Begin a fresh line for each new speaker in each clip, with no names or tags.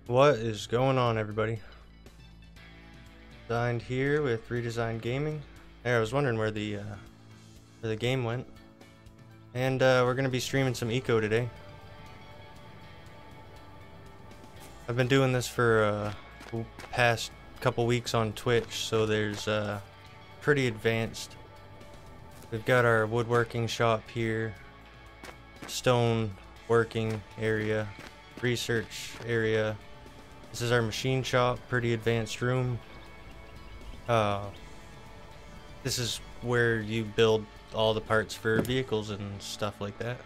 What is going on, everybody? Designed here with Redesigned Gaming. There, I was wondering where the game went, and we're gonna be streaming some eco today. I've been doing this for past couple weeks on Twitch, so there's pretty advanced. We've got our woodworking shop here, stone working area, research area. This is our machine shop, pretty advanced room. This is where you build all the parts for vehicles and stuff like that.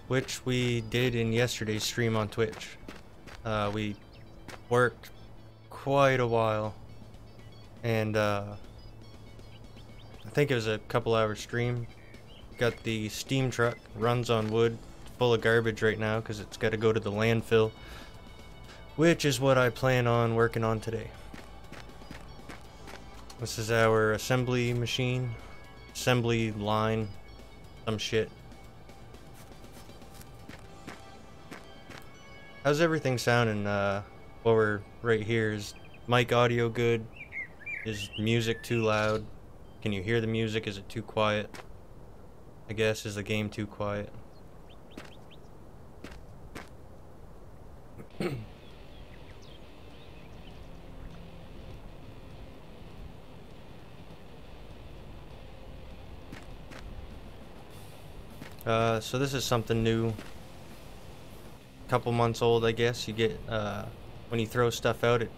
Which we did in yesterday's stream on Twitch. We worked quite a while, and I think it was a couple hour stream. Got the steam truck, runs on wood, full of garbage right now because it's got to go to the landfill, which is what I plan on working on today. This is our assembly machine, assembly line, some shit. How's everything sounding while we're right here? Is mic audio good? Is music too loud? Can you hear the music? Is it too quiet? I guess, is the game too quiet? So this is something new. Couple months old, I guess. You get, when you throw stuff out, it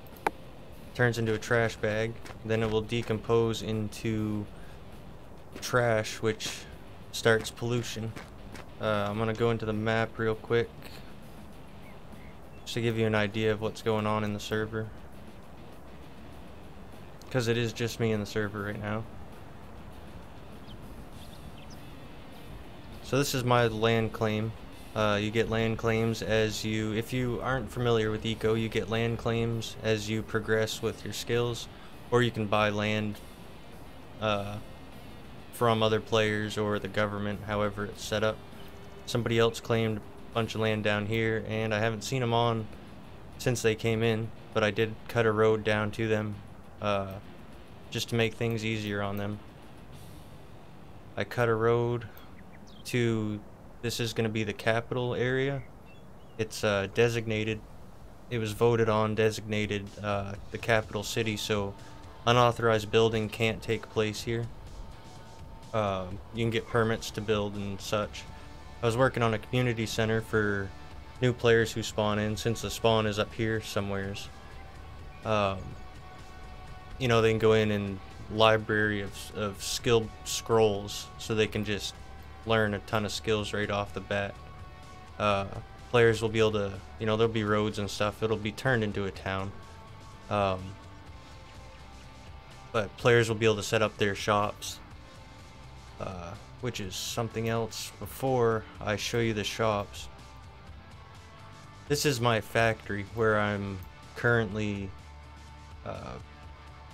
turns into a trash bag. Then it will decompose into trash, which starts pollution. I'm gonna go into the map real quick just to give you an idea of what's going on in the server, because it is just me in the server right now. So this is my land claim. You get land claims as you, if you aren't familiar with eco, you get land claims as you progress with your skills, or you can buy land from other players or the government, however it's set up. Somebody else claimed a bunch of land down here, and I haven't seen them on since they came in, but I did cut a road down to them just to make things easier on them. I cut a road to, this is going to be the capital area. It's designated, it was voted on, designated the capital city, so unauthorized building can't take place here. You can get permits to build and such. I was working on a community center for new players who spawn in, since the spawn is up here somewheres. You know, they can go in and library of skill scrolls, so they can just learn a ton of skills right off the bat. Players will be able to, you know, there'll be roads and stuff. It'll be turned into a town. But players will be able to set up their shops, which is something else. Before I show you the shops, this is my factory where I'm currently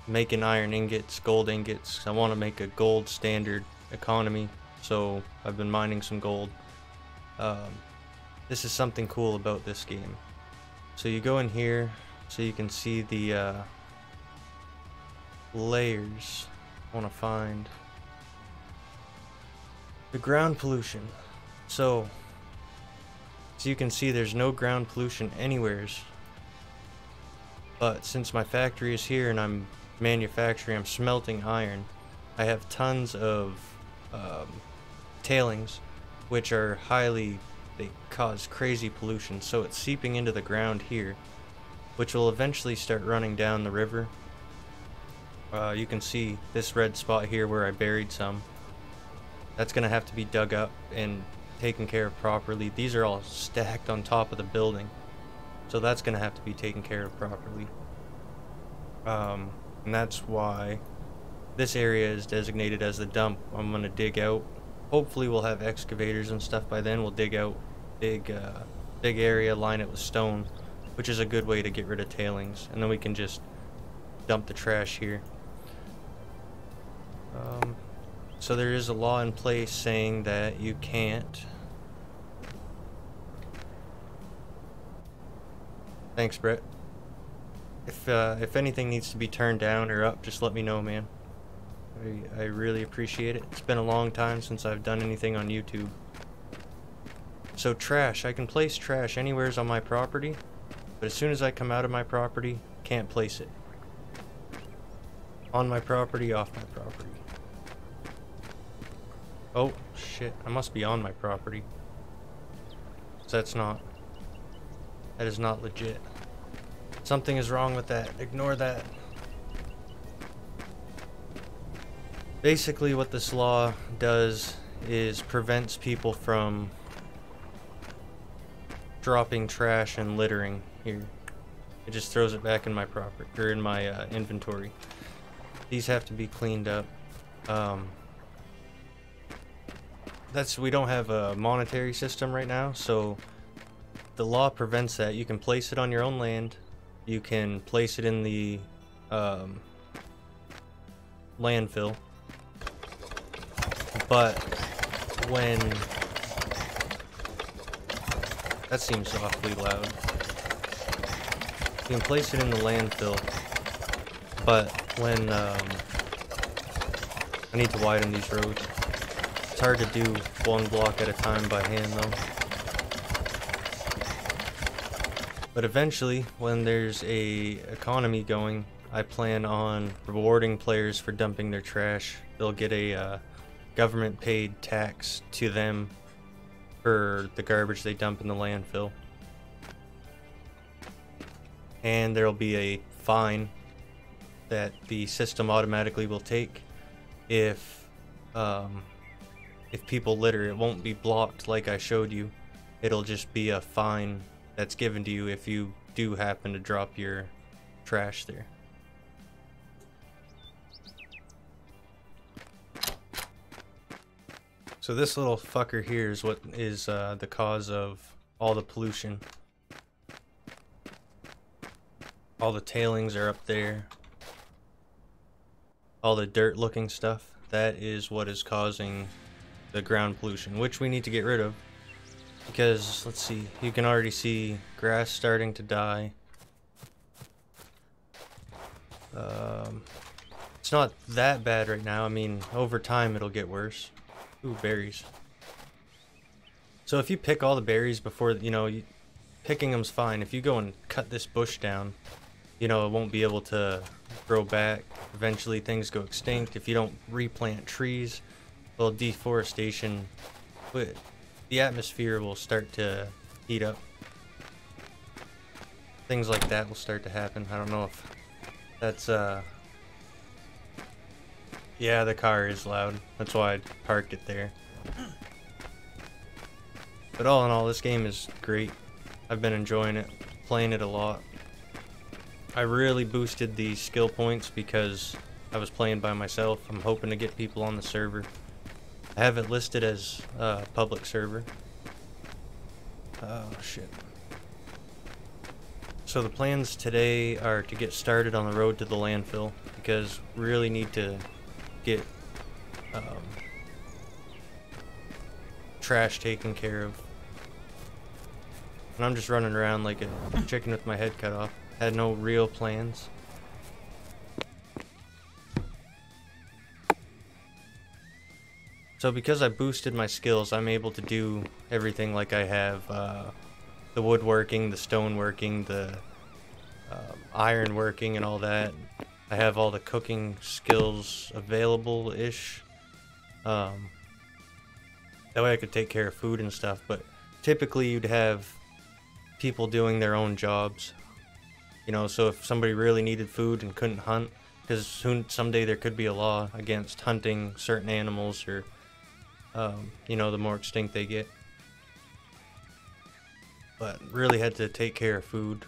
making iron ingots, gold ingots. I want to make a gold standard economy, so I've been mining some gold. This is something cool about this game. So you go in here so you can see the layers. I want to find the ground pollution. So you can see there's no ground pollution anywheres, but since my factory is here and I'm manufacturing, I'm smelting iron, I have tons of tailings, which are highly, they cause crazy pollution, so it's seeping into the ground here, which will eventually start running down the river. You can see this red spot here where I buried some. That's gonna have to be dug up and taken care of properly. These are all stacked on top of the building, so that's gonna have to be taken care of properly. And that's why this area is designated as the dump. I'm gonna dig out. Hopefully we'll have excavators and stuff by then. We'll dig out big area, line it with stone, which is a good way to get rid of tailings, and then we can just dump the trash here. So there is a law in place saying that you can't Thanks, Brett. If anything needs to be turned down or up, just let me know, man. I really appreciate it. It's been a long time since I've done anything on YouTube. So trash, I can place trash anywheres on my property, but as soon as I come out of my property, can't place it. On my property, off my property. Oh, shit, I must be on my property. That is not legit. Something is wrong with that. Ignore that. Basically what this law does is prevents people from dropping trash and littering here. It just throws it back in my property or in my inventory. These have to be cleaned up. We don't have a monetary system right now, so the law prevents that. You can place it on your own land. You can place it in the landfill. But when... That seems awfully loud. You can place it in the landfill, but when... I need to widen these roads. It's hard to do one block at a time by hand, though. But eventually, when there's a economy going, I plan on rewarding players for dumping their trash. They'll get a government-paid tax to them for the garbage they dump in the landfill. And there'll be a fine that the system automatically will take if people litter. It won't be blocked like I showed you. It'll just be a fine that's given to you if you do happen to drop your trash there. So this little fucker here is what is the cause of all the pollution. All the tailings are up there. All the dirt looking stuff. That is what is causing the ground pollution, which we need to get rid of. Because, let's see, you can already see grass starting to die. It's not that bad right now. I mean, over time it'll get worse. Ooh, berries. So if you pick all the berries before, picking them's fine. If you go and cut this bush down, it won't be able to grow back. Eventually things go extinct. If you don't replant trees, well, deforestation, the atmosphere will start to heat up. Things like that will start to happen. I don't know if that's, yeah, the car is loud. That's why I parked it there. But all in all, this game is great. I've been enjoying it, playing it a lot. I really boosted the skill points because I was playing by myself. I'm hoping to get people on the server. I have it listed as a public server. Oh, shit. So the plans today are to get started on the road to the landfill because we really need to get trash taken care of. And I'm just running around like a chicken with my head cut off. Had no real plans. So because I boosted my skills, I'm able to do everything like I have the woodworking, the stoneworking, the iron working and all that. I have all the cooking skills available-ish. That way I could take care of food and stuff, but typically you'd have people doing their own jobs. So if somebody really needed food and couldn't hunt, because someday there could be a law against hunting certain animals or, the more extinct they get. But really had to take care of food.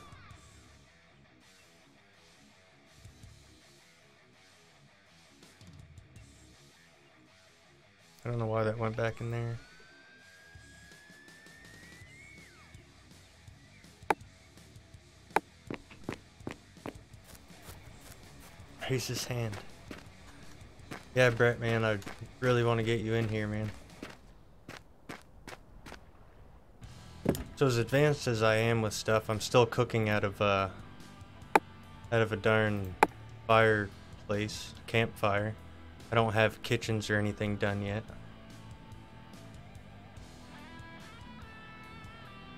I don't know why that went back in there. Raise his hand. Yeah, Brett, man, I really want to get you in here, man. So as advanced as I am with stuff, I'm still cooking out of a darn fireplace, campfire. I don't have kitchens or anything done yet.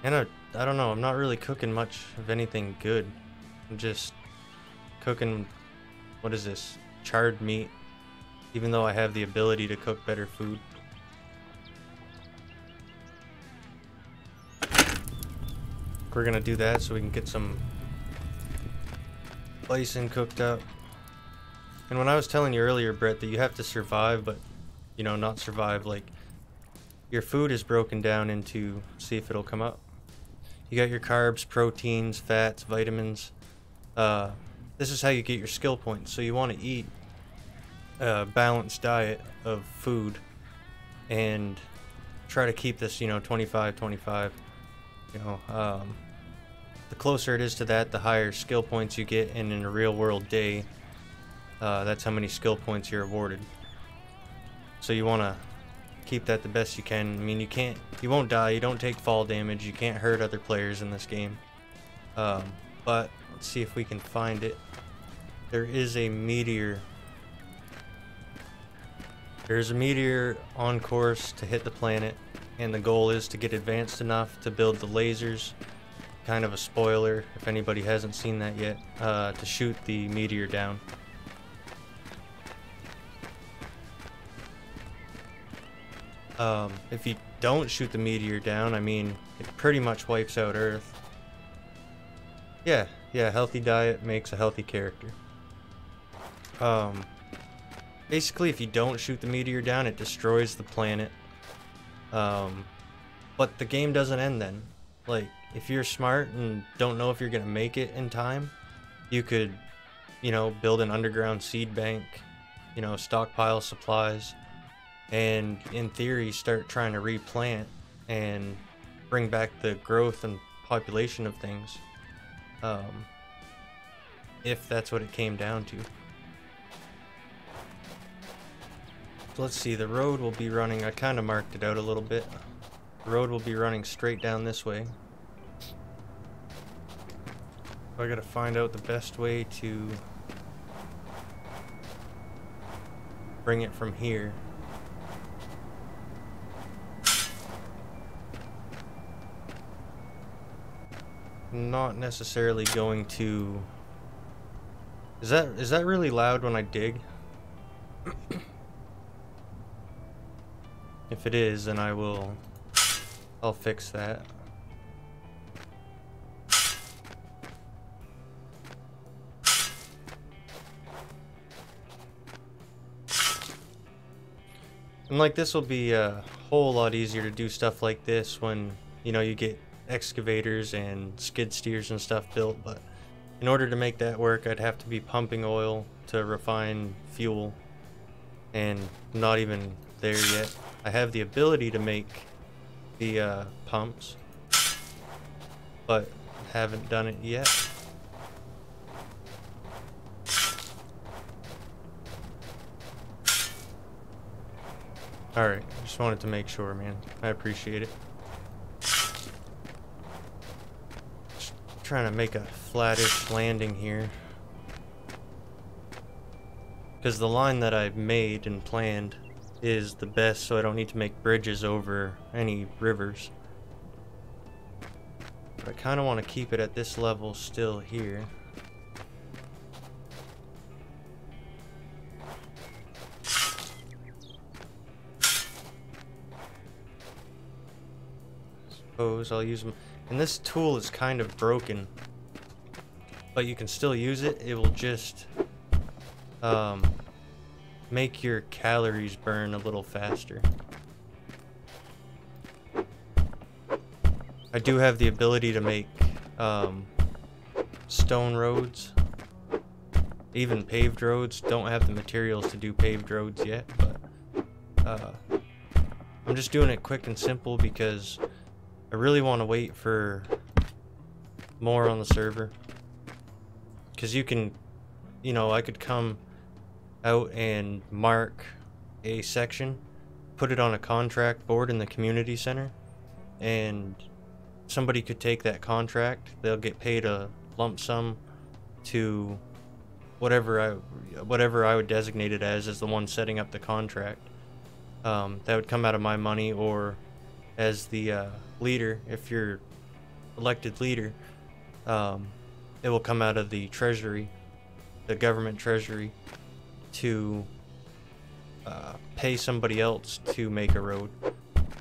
And I don't know, I'm not really cooking much of anything good. I'm just cooking, what is this, charred meat, even though I have the ability to cook better food. We're gonna do that so we can get some bison cooked up. And when I was telling you earlier, Brett, that you have to survive, but, you know, not survive, like, your food is broken down into, see if it'll come up. You got your carbs, proteins, fats, vitamins. This is how you get your skill points. So you want to eat a balanced diet of food and try to keep this, you know, 25-25. You know, the closer it is to that, the higher skill points you get, and in a real world day, that's how many skill points you're awarded. So you want to keep that the best you can. I mean, you won't die, you don't take fall damage, you can't hurt other players in this game. But let's see if we can find it. There is a meteor. There's a meteor on course to hit the planet, and the goal is to get advanced enough to build the lasers. Kind of a spoiler if anybody hasn't seen that yet, to shoot the meteor down. If you don't shoot the meteor down, I mean, it pretty much wipes out Earth. Yeah, healthy diet makes a healthy character. Basically, if you don't shoot the meteor down, it destroys the planet. But the game doesn't end then. Like, if you're smart and don't know if you're gonna make it in time, you could, you know, build an underground seed bank, you know, stockpile supplies, and in theory start trying to replant and bring back the growth and population of things, if that's what it came down to. So let's see, the road will be running, I kind of marked it out a little bit. The road will be running straight down this way. I gotta find out the best way to bring it from here. Not necessarily going to... Is that really loud when I dig? If it is, then I'll fix that. And like, this will be a whole lot easier to do stuff like this when, you know, you get excavators and skid steers and stuff built, but in order to make that work, I'd have to be pumping oil to refine fuel, and not even there yet. I have the ability to make the pumps, but haven't done it yet. Alright, just wanted to make sure, man. I appreciate it. Just trying to make a flattish landing here, because the line that I've made and planned is the best, so I don't need to make bridges over any rivers. But I kind of want to keep it at this level still here. Suppose I'll use them. And this tool is kind of broken, but you can still use it. It will just make your calories burn a little faster. I do have the ability to make stone roads, even paved roads. Don't have the materials to do paved roads yet, but I'm just doing it quick and simple because I really want to wait for more on the server. Because you can, you know, I could come out and mark a section, put it on a contract board in the community center, and somebody could take that contract. They'll get paid a lump sum to whatever I would designate it as the one setting up the contract. That would come out of my money, or as the leader, if you're elected leader, it will come out of the treasury, the government treasury, to pay somebody else to make a road.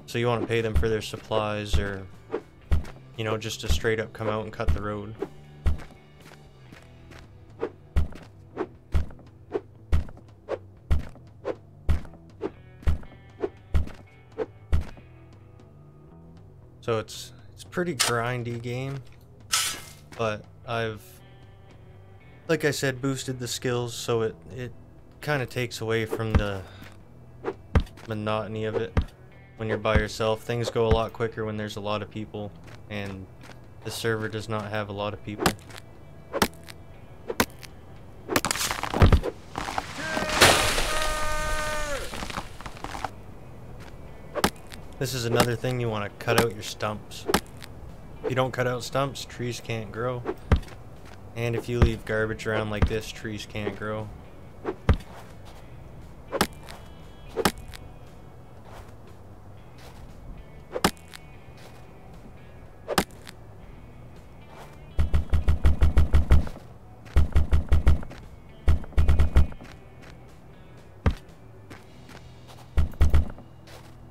So you want to pay them for their supplies, or you know, just to straight up come out and cut the road. So it's pretty grindy game, but I've, like I said, boosted the skills, so it kind of takes away from the monotony of it. When you're by yourself, things go a lot quicker when there's a lot of people, and the server does not have a lot of people. This is another thing, you want to cut out your stumps. If you don't cut out stumps, trees can't grow. And if you leave garbage around like this, trees can't grow.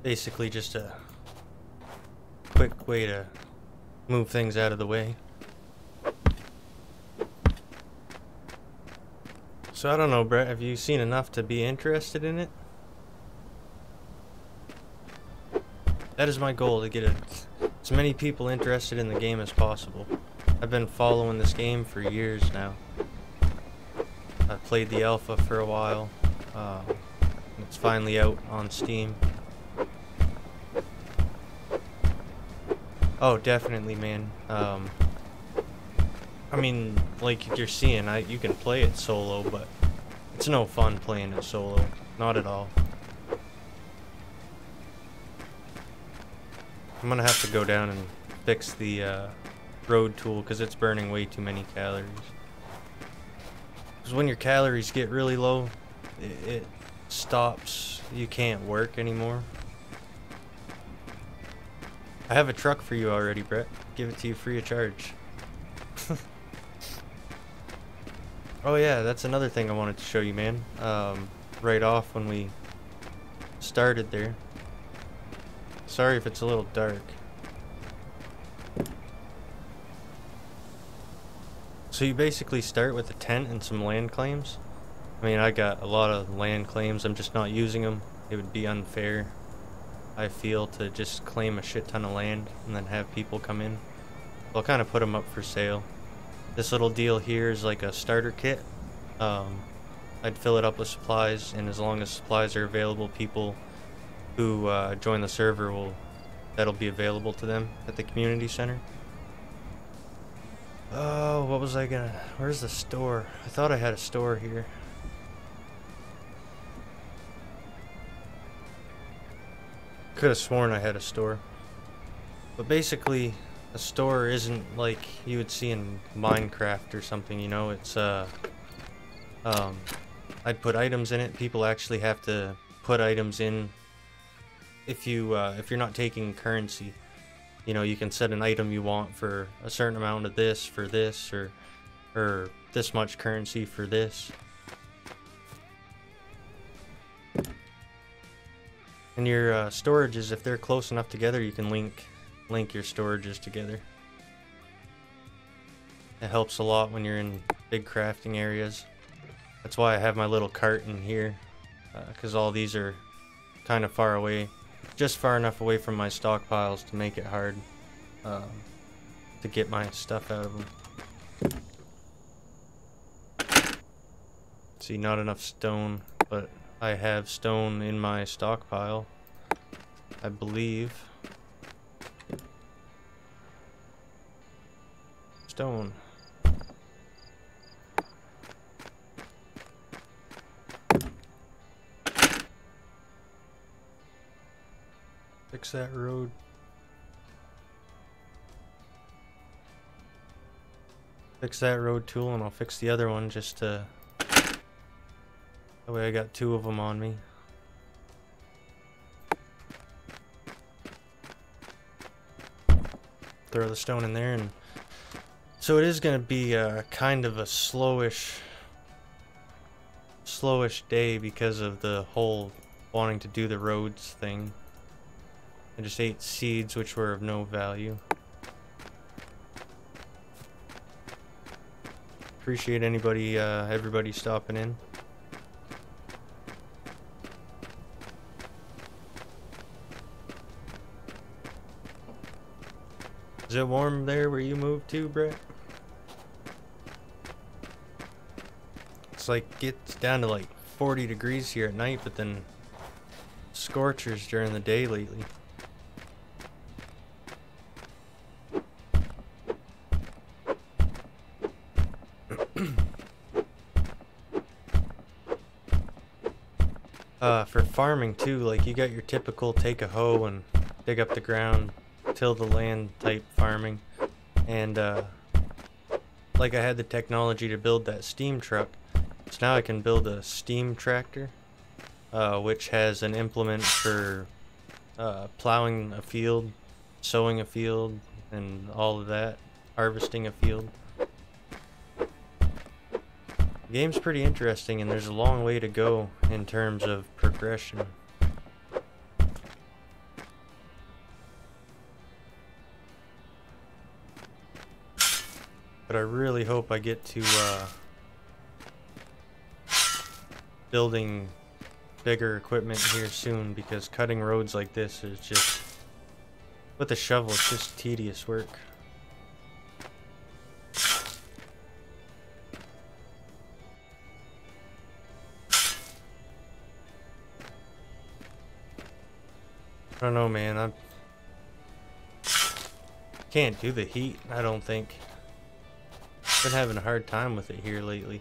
Basically just a quick way to move things out of the way. So I don't know, Brett, have you seen enough to be interested in it? That is my goal, to get as many people interested in the game as possible. I've been following this game for years now. I've played the alpha for a while. It's finally out on Steam. Oh, definitely, man. I mean, like you're seeing, you can play it solo, but it's no fun playing it solo. Not at all. I'm gonna have to go down and fix the road tool, because it's burning way too many calories. Because when your calories get really low, it stops. You can't work anymore. I have a truck for you already, Brett. Give it to you free of charge. Oh yeah, that's another thing I wanted to show you, man. Right off when we started there. Sorry if it's a little dark. So you basically start with a tent and some land claims. I mean, I got a lot of land claims, I'm just not using them. It would be unfair, I feel, to just claim a shit ton of land and then have people come in. I'll kind of put them up for sale. This little deal here is like a starter kit. I'd fill it up with supplies, and as long as supplies are available, people who join the server that'll be available to them at the community center. Oh, what was I gonna... Where's the store? I thought I had a store here. Could have sworn I had a store. But basically, a store isn't like you would see in Minecraft or something, you know. It's I'd put items in it. People actually have to put items in. If you're not taking currency, you know, you can set an item you want for a certain amount of this for this, or this much currency for this. And your storages, if they're close enough together, you can link your storages together. It helps a lot when you're in big crafting areas. That's why I have my little cart in here, because all these are kind of far away, just far enough away from my stockpiles to make it hard to get my stuff out of them. See, not enough stone, but I have stone in my stockpile, I believe. Stone. Fix that road. Fix that road tool and I'll fix the other one just to... That way I got 2 of them on me. Throw the stone in there, and so it is going to be kind of a slowish day because of the whole wanting to do the roads thing. I just ate seeds which were of no value. Appreciate everybody stopping in. Is it warm there where you moved to, Brett? It's like gets down to like 40 degrees here at night, but then scorchers during the day lately. For farming too, like you got your typical take a hoe and dig up the ground, till the land type farming, and like I had the technology to build that steam truck, so now I can build a steam tractor, which has an implement for plowing a field, sowing a field, and all of that, harvesting a field. The game's pretty interesting, and there's a long way to go in terms of progression. But I really hope I get to building bigger equipment here soon, because cutting roads like this is just, with a shovel, it's just tedious work. I don't know, man. I can't do the heat, I don't think. Been having a hard time with it here lately.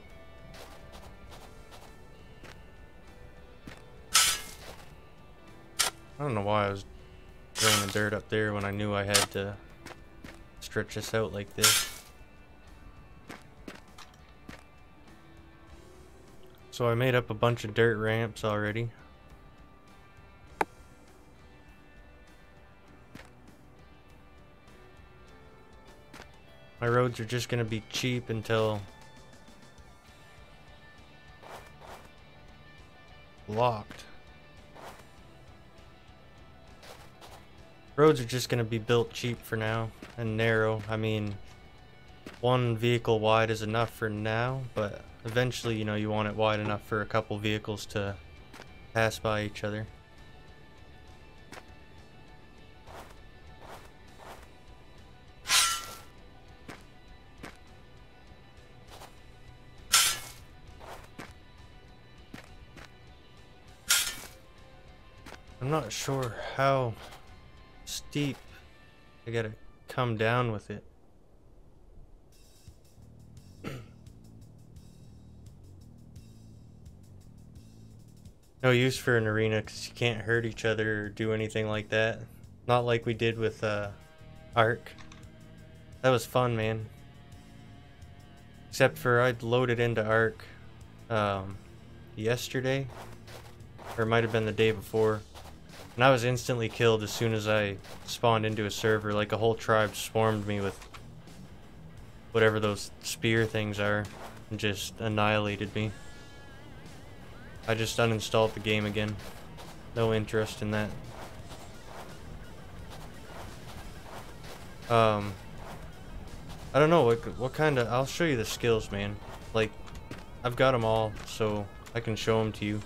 I don't know why I was throwing the dirt up there when I knew I had to stretch this out like this. So I made up a bunch of dirt ramps already. My roads are just gonna be cheap until blocked. Roads are just gonna be built cheap for now and narrow. I mean, 1 vehicle wide is enough for now, but eventually, you know, you want it wide enough for a couple vehicles to pass by each other. I'm not sure how steep I gotta come down with it. No use for an arena because you can't hurt each other or do anything like that. Not like we did with Ark. That was fun, man. Except for I'd loaded into Ark yesterday, or it might have been the day before. And I was instantly killed as soon as I spawned into a server. Like a whole tribe swarmed me with whatever those spear things are and just annihilated me. I just uninstalled the game again. No interest in that. I don't know what kind of... I'll show you the skills, man. Like, I've got them all, so I can show them to you.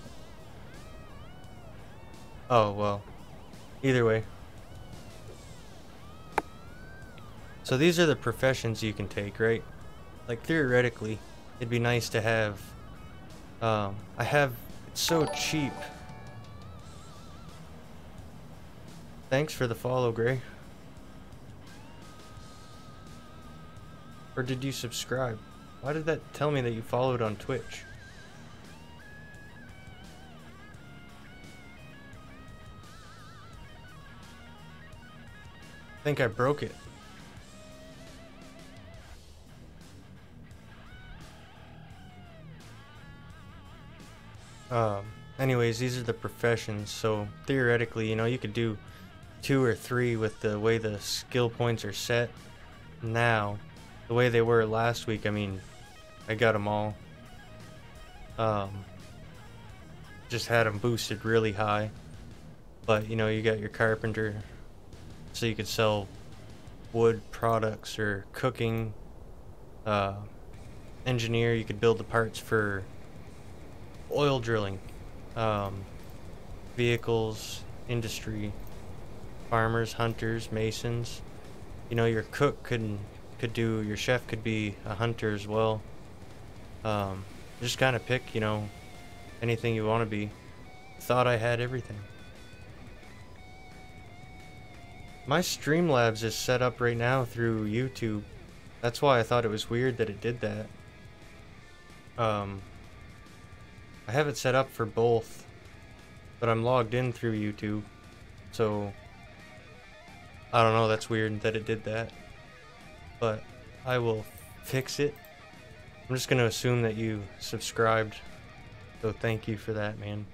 Oh, well. Either way. So these are the professions you can take, right? Like, theoretically, it'd be nice to have... It's so cheap. Thanks for the follow, Gray. Or did you subscribe? Why did that tell me that you followed on Twitch? I think I broke it. Anyways, these are the professions, so theoretically, you know, you could do 2 or 3 with the way the skill points are set now. The way they were last week, I mean, I got them all. Just had them boosted really high. But, you know, you got your carpenter, so you could sell wood products or cooking. Engineer, you could build the parts for oil drilling, vehicles, industry, farmers, hunters, masons. You know, your cook your chef could be a hunter as well. Just kind of pick, you know, anything you want to be. Thought I had everything. My Streamlabs is set up right now through YouTube. That's why I thought it was weird that it did that. I have it set up for both, but I'm logged in through YouTube, so I don't know, that's weird that it did that, but I will fix it. I'm just gonna assume that you subscribed, so thank you for that, man.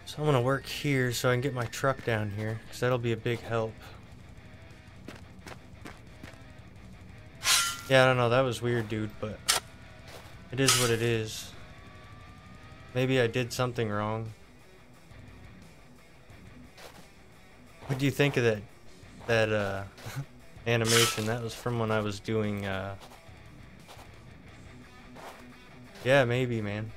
So I'm gonna work here so I can get my truck down here, because that'll be a big help. Yeah, I don't know, that was weird, dude, but it is what it is. Maybe I did something wrong. What do you think of that animation? That was from when I was doing, yeah, maybe, man.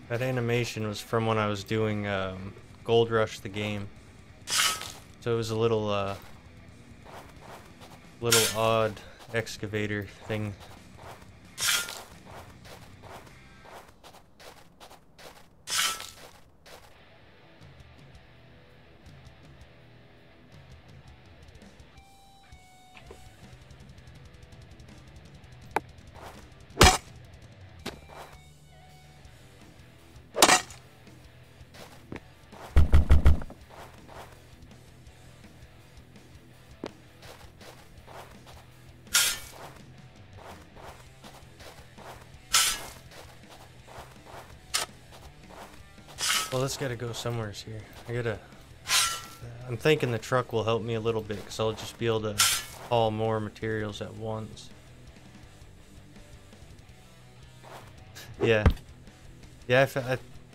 That animation was from when I was doing Gold Rush the game. So it was a little odd excavator thing. Well, this gotta go somewhere here. I'm thinking the truck will help me a little bit, because I'll just be able to haul more materials at once. Yeah. Yeah,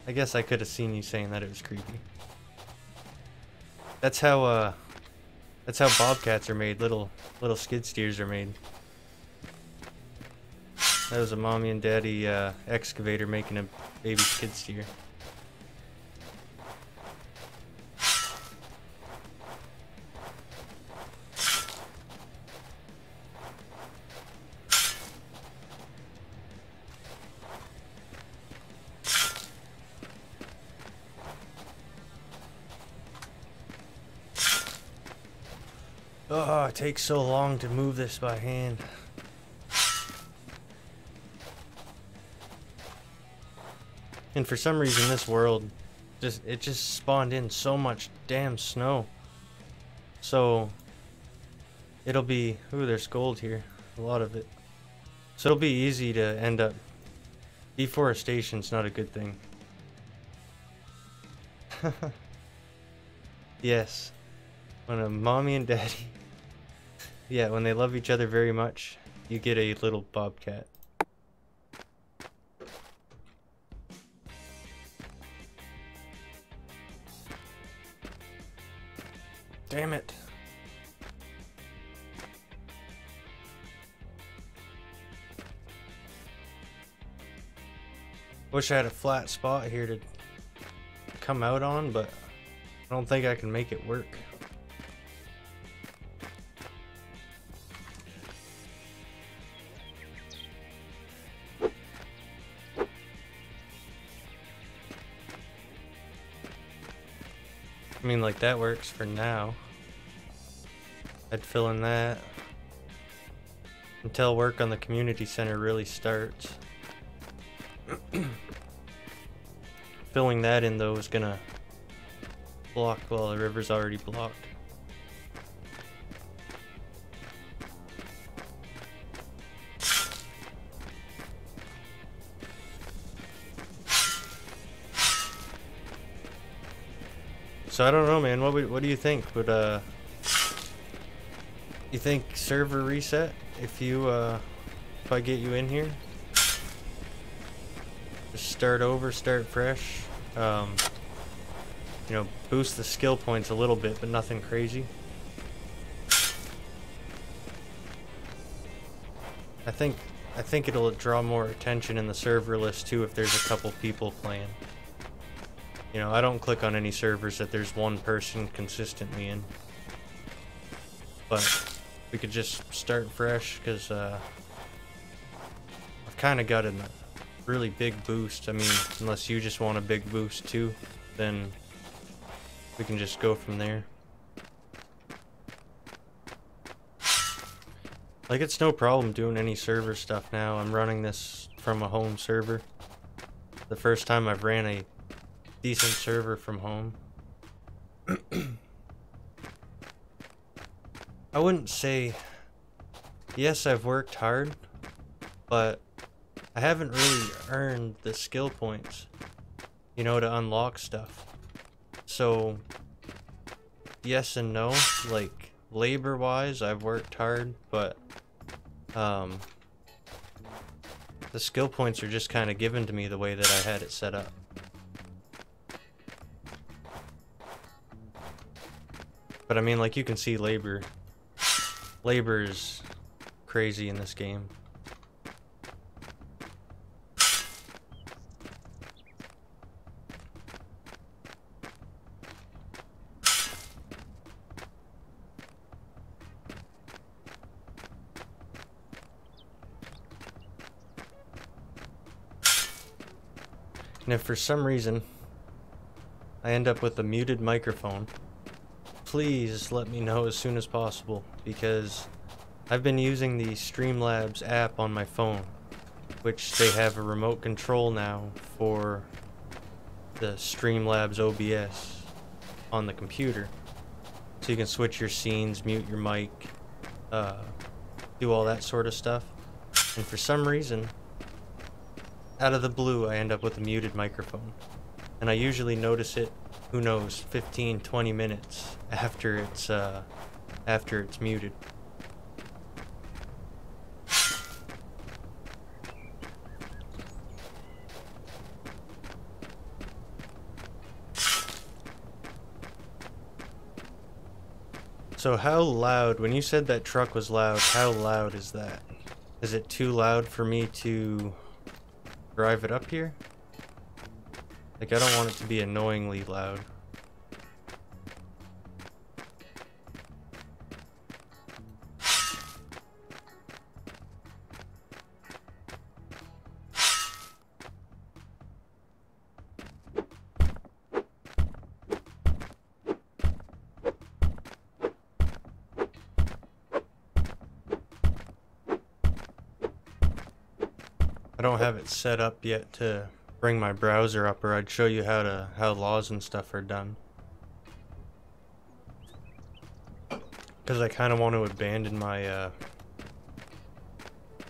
I guess I could have seen you saying that it was creepy. That's how bobcats are made, little skid steers are made. That was a mommy and daddy excavator making a baby skid steer. Oh, it takes so long to move this by hand. And for some reason this world it just spawned in so much damn snow. So it'll be, ooh, there's gold here, a lot of it. So it'll be easy to end up, deforestation's not a good thing. Yes, when a mommy and daddy, yeah, when they love each other very much, you get a little bobcat. Damn it. Wish I had a flat spot here to come out on, but I don't think I can make it work. I mean, like, that works for now. I'd fill in that until work on the community center really starts. Filling that in though is gonna block, well, the river's already blocked. So I don't know, man. What do you think? Would you think server reset if I get you in here? Just start over, start fresh. You know, boost the skill points a little bit, but nothing crazy. I think it'll draw more attention in the server list too if there's a couple people playing. You know, I don't click on any servers that there's one person consistently in. But we could just start fresh, because I've kind of got a really big boost. I mean, unless you just want a big boost too, then we can just go from there. Like, it's no problem doing any server stuff now. I'm running this from a home server. The first time I've ran a decent server from home. I wouldn't say, yes, I've worked hard, but I haven't really earned the skill points, you know, to unlock stuff. So, yes and no. Like, labor-wise, I've worked hard, but the skill points are just kind of given to me the way that I had it set up. But I mean, like, you can see labor is crazy in this game. And if for some reason I end up with a muted microphone, please let me know as soon as possible, because I've been using the Streamlabs app on my phone, which they have a remote control now for the Streamlabs OBS on the computer. So you can switch your scenes, mute your mic, do all that sort of stuff. And for some reason, out of the blue, I end up with a muted microphone. And I usually notice it, who knows, 15, 20 minutes after it's muted. So how loud, when you said that truck was loud, how loud is that? Is it too loud for me to drive it up here? Like, I don't want it to be annoyingly loud. I don't have it set up yet to bring my browser up, or I'd show you how laws and stuff are done. Because I kind of want to abandon my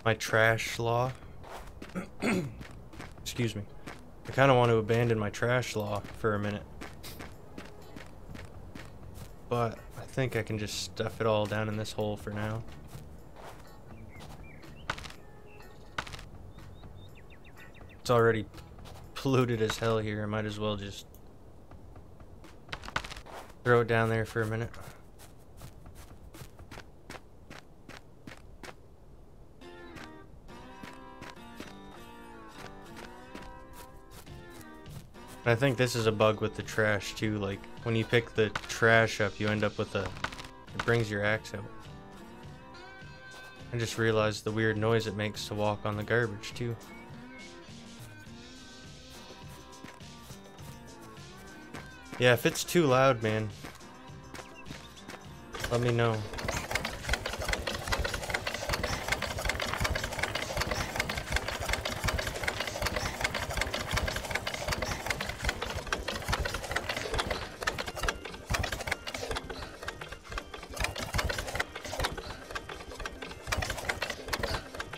my trash law. Excuse me. I kind of want to abandon my trash law for a minute. But I think I can just stuff it all down in this hole for now. It's already polluted as hell here. I might as well just throw it down there for a minute. I think this is a bug with the trash too. Like, when you pick the trash up, you end up with it brings your axe out. I just realized the weird noise it makes to walk on the garbage too. Yeah, if it's too loud, man, let me know.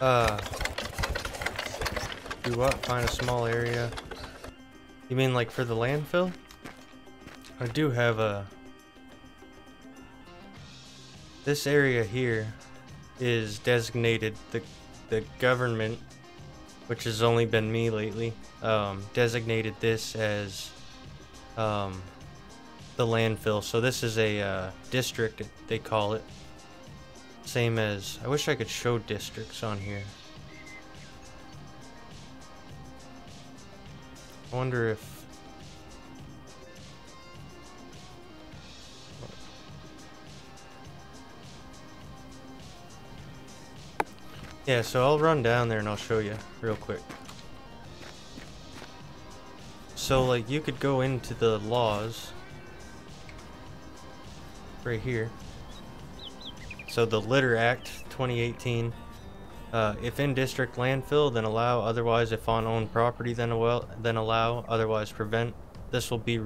Uh, do what? Find a small area. You mean like for the landfill? I do have a... This area here is designated, the government, which has only been me lately, designated this as the landfill. So this is a district, they call it. Same as, I wish I could show districts on here. I wonder if... Yeah, so I'll run down there and I'll show you real quick. So like you could go into the laws right here. So the Litter Act 2018, if in district landfill, then allow, otherwise if on owned property, then allow, otherwise prevent. This will be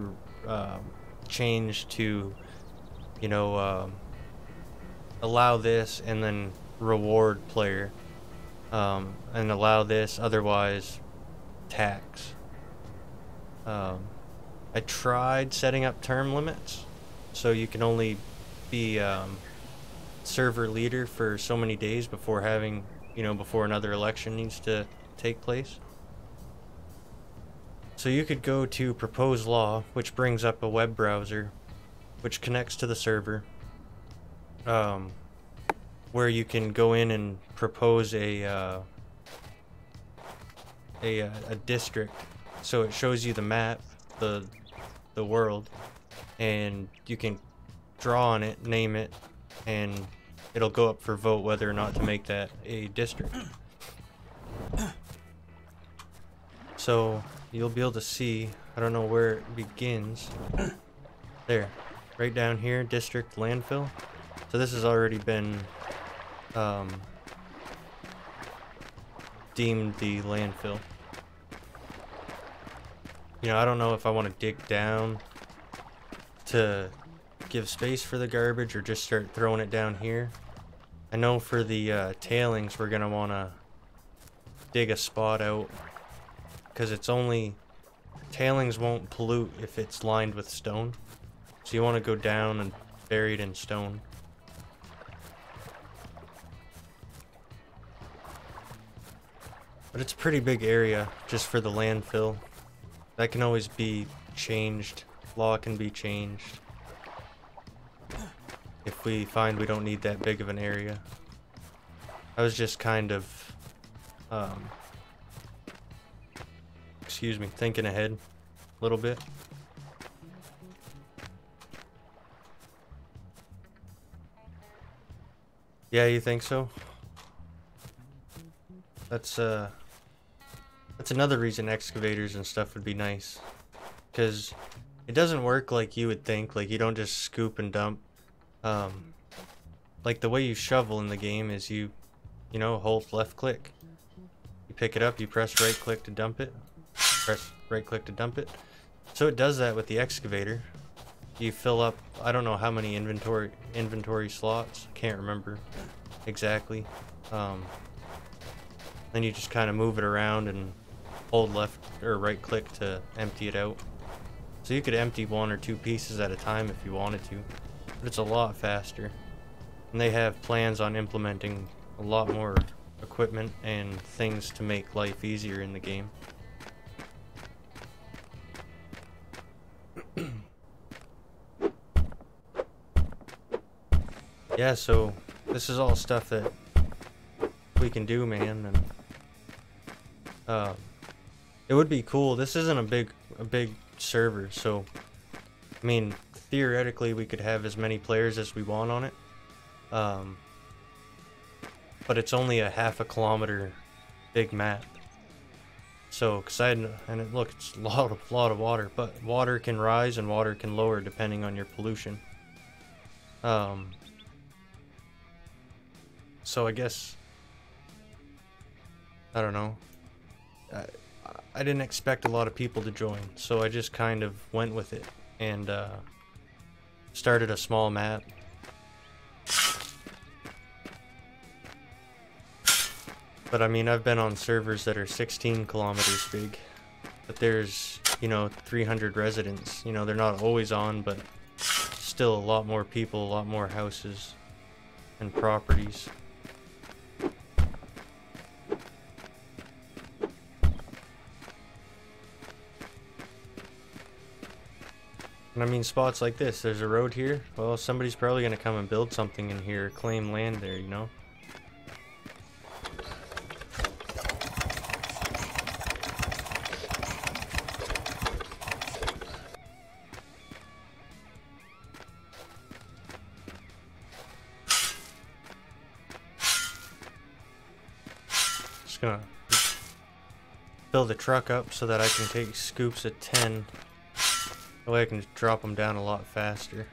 changed to, you know, allow this and then reward player, and allow this, otherwise tax. I tried setting up term limits, so you can only be server leader for so many days before having, you know, before another election needs to take place. So you could go to propose law, which brings up a web browser which connects to the server, where you can go in and propose a district. So it shows you the map, the world, and you can draw on it, name it, and it'll go up for vote whether or not to make that a district. So you'll be able to see, I don't know where it begins. There, right down here, district landfill. So this has already been deemed the landfill. You know, I don't know if I want to dig down to give space for the garbage or just start throwing it down here. I know for the tailings we're gonna want to dig a spot out, because it's only, tailings won't pollute if it's lined with stone, so you want to go down and bury it in stone. But it's a pretty big area just for the landfill. That can always be changed. Law can be changed if we find we don't need that big of an area. I was just kind of excuse me, thinking ahead a little bit. Yeah, you think so? That's another reason excavators and stuff would be nice, because it doesn't work like you would think. Like, you don't just scoop and dump. Like the way you shovel in the game is you know, hold left click, you pick it up, you press right click to dump it, press right click to dump it. So it does that with the excavator. You fill up, I don't know how many inventory slots, I can't remember exactly. Then you just kind of move it around and hold left or right click to empty it out. So you could empty 1 or 2 pieces at a time if you wanted to, but it's a lot faster. And they have plans on implementing a lot more equipment and things to make life easier in the game. Yeah, so this is all stuff that we can do, man, and it would be cool. This isn't a big server, so I mean, theoretically we could have as many players as we want on it, but it's only a half a kilometer big map. So, and look, it's a lot of water, but water can rise and water can lower depending on your pollution. So I guess, I don't know, I didn't expect a lot of people to join, so I just kind of went with it and started a small map. But I mean, I've been on servers that are 16 kilometers big, but there's, you know, 300 residents. You know, they're not always on, but still a lot more people, a lot more houses and properties. And I mean, spots like this, there's a road here. Well, somebody's probably going to come and build something in here, claim land there, you know? Just gonna build a truck up so that I can take scoops at 10. That way I can just drop them down a lot faster.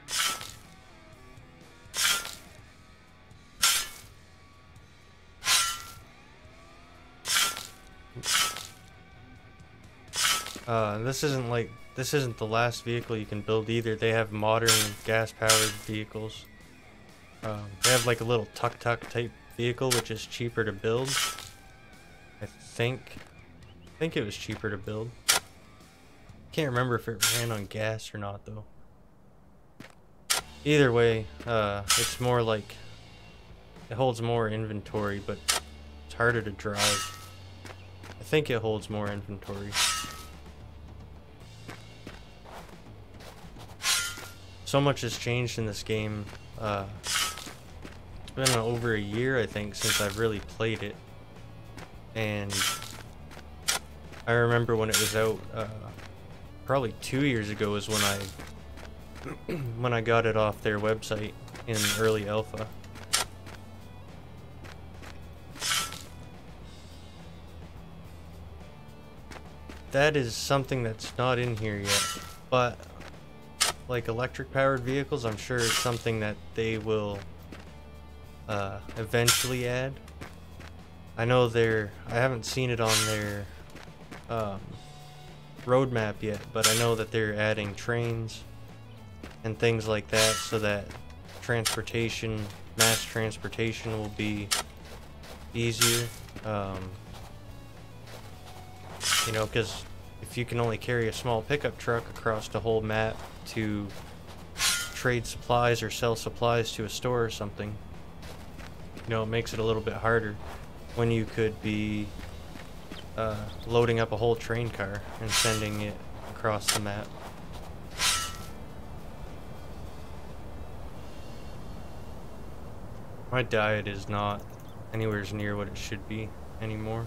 This isn't the last vehicle you can build either. They have modern gas-powered vehicles. They have like a little tuk-tuk type vehicle, which is cheaper to build. I think it was cheaper to build. Can't remember if it ran on gas or not though. Either way, it's more like it holds more inventory, but it's harder to drive. I think it holds more inventory. So much has changed in this game. It's been over a year, I think, since I've really played it. And I remember when it was out, probably 2 years ago is when I got it off their website in early alpha. That is something that's not in here yet, but like electric powered vehicles, I'm sure it's something that they will eventually add. I know I haven't seen it on their roadmap yet, but I know that they're adding trains and things like that so that transportation, mass transportation will be easier. You know, because if you can only carry a small pickup truck across the whole map to trade supplies or sell supplies to a store or something, you know, it makes it a little bit harder when you could be loading up a whole train car and sending it across the map. My diet is not anywhere near what it should be anymore.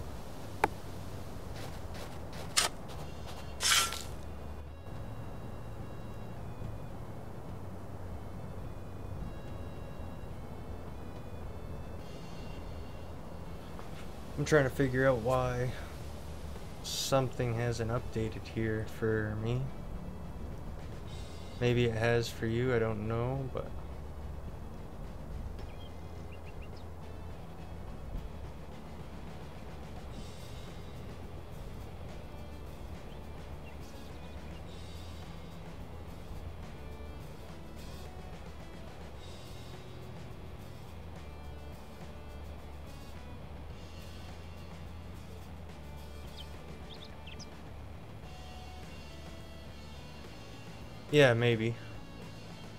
I'm trying to figure out why something hasn't updated here for me. Maybe it has for you, I don't know, but yeah, maybe.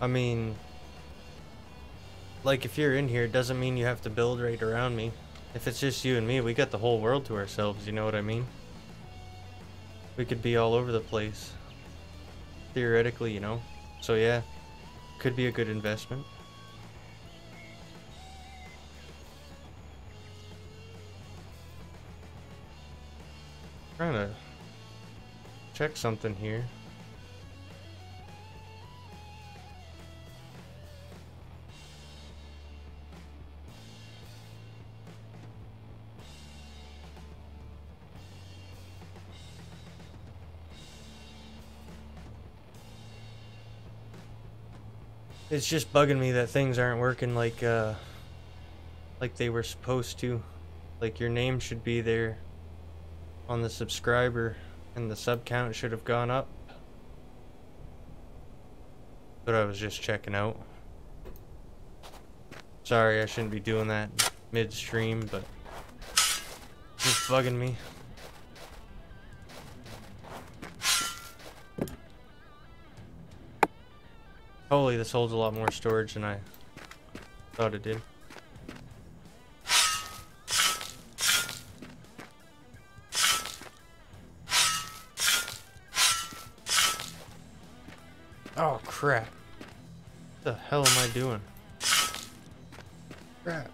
I mean, like, if you're in here, it doesn't mean you have to build right around me. If it's just you and me, we got the whole world to ourselves, you know what I mean? We could be all over the place. Theoretically, you know? So yeah, could be a good investment. Trying to check something here. It's just bugging me that things aren't working like they were supposed to. Like, your name should be there on the subscriber and the sub count should have gone up. But I was just checking out. Sorry, I shouldn't be doing that midstream, but It's bugging me. Holy, this holds a lot more storage than I thought it did. Oh crap. What the hell am I doing? Crap.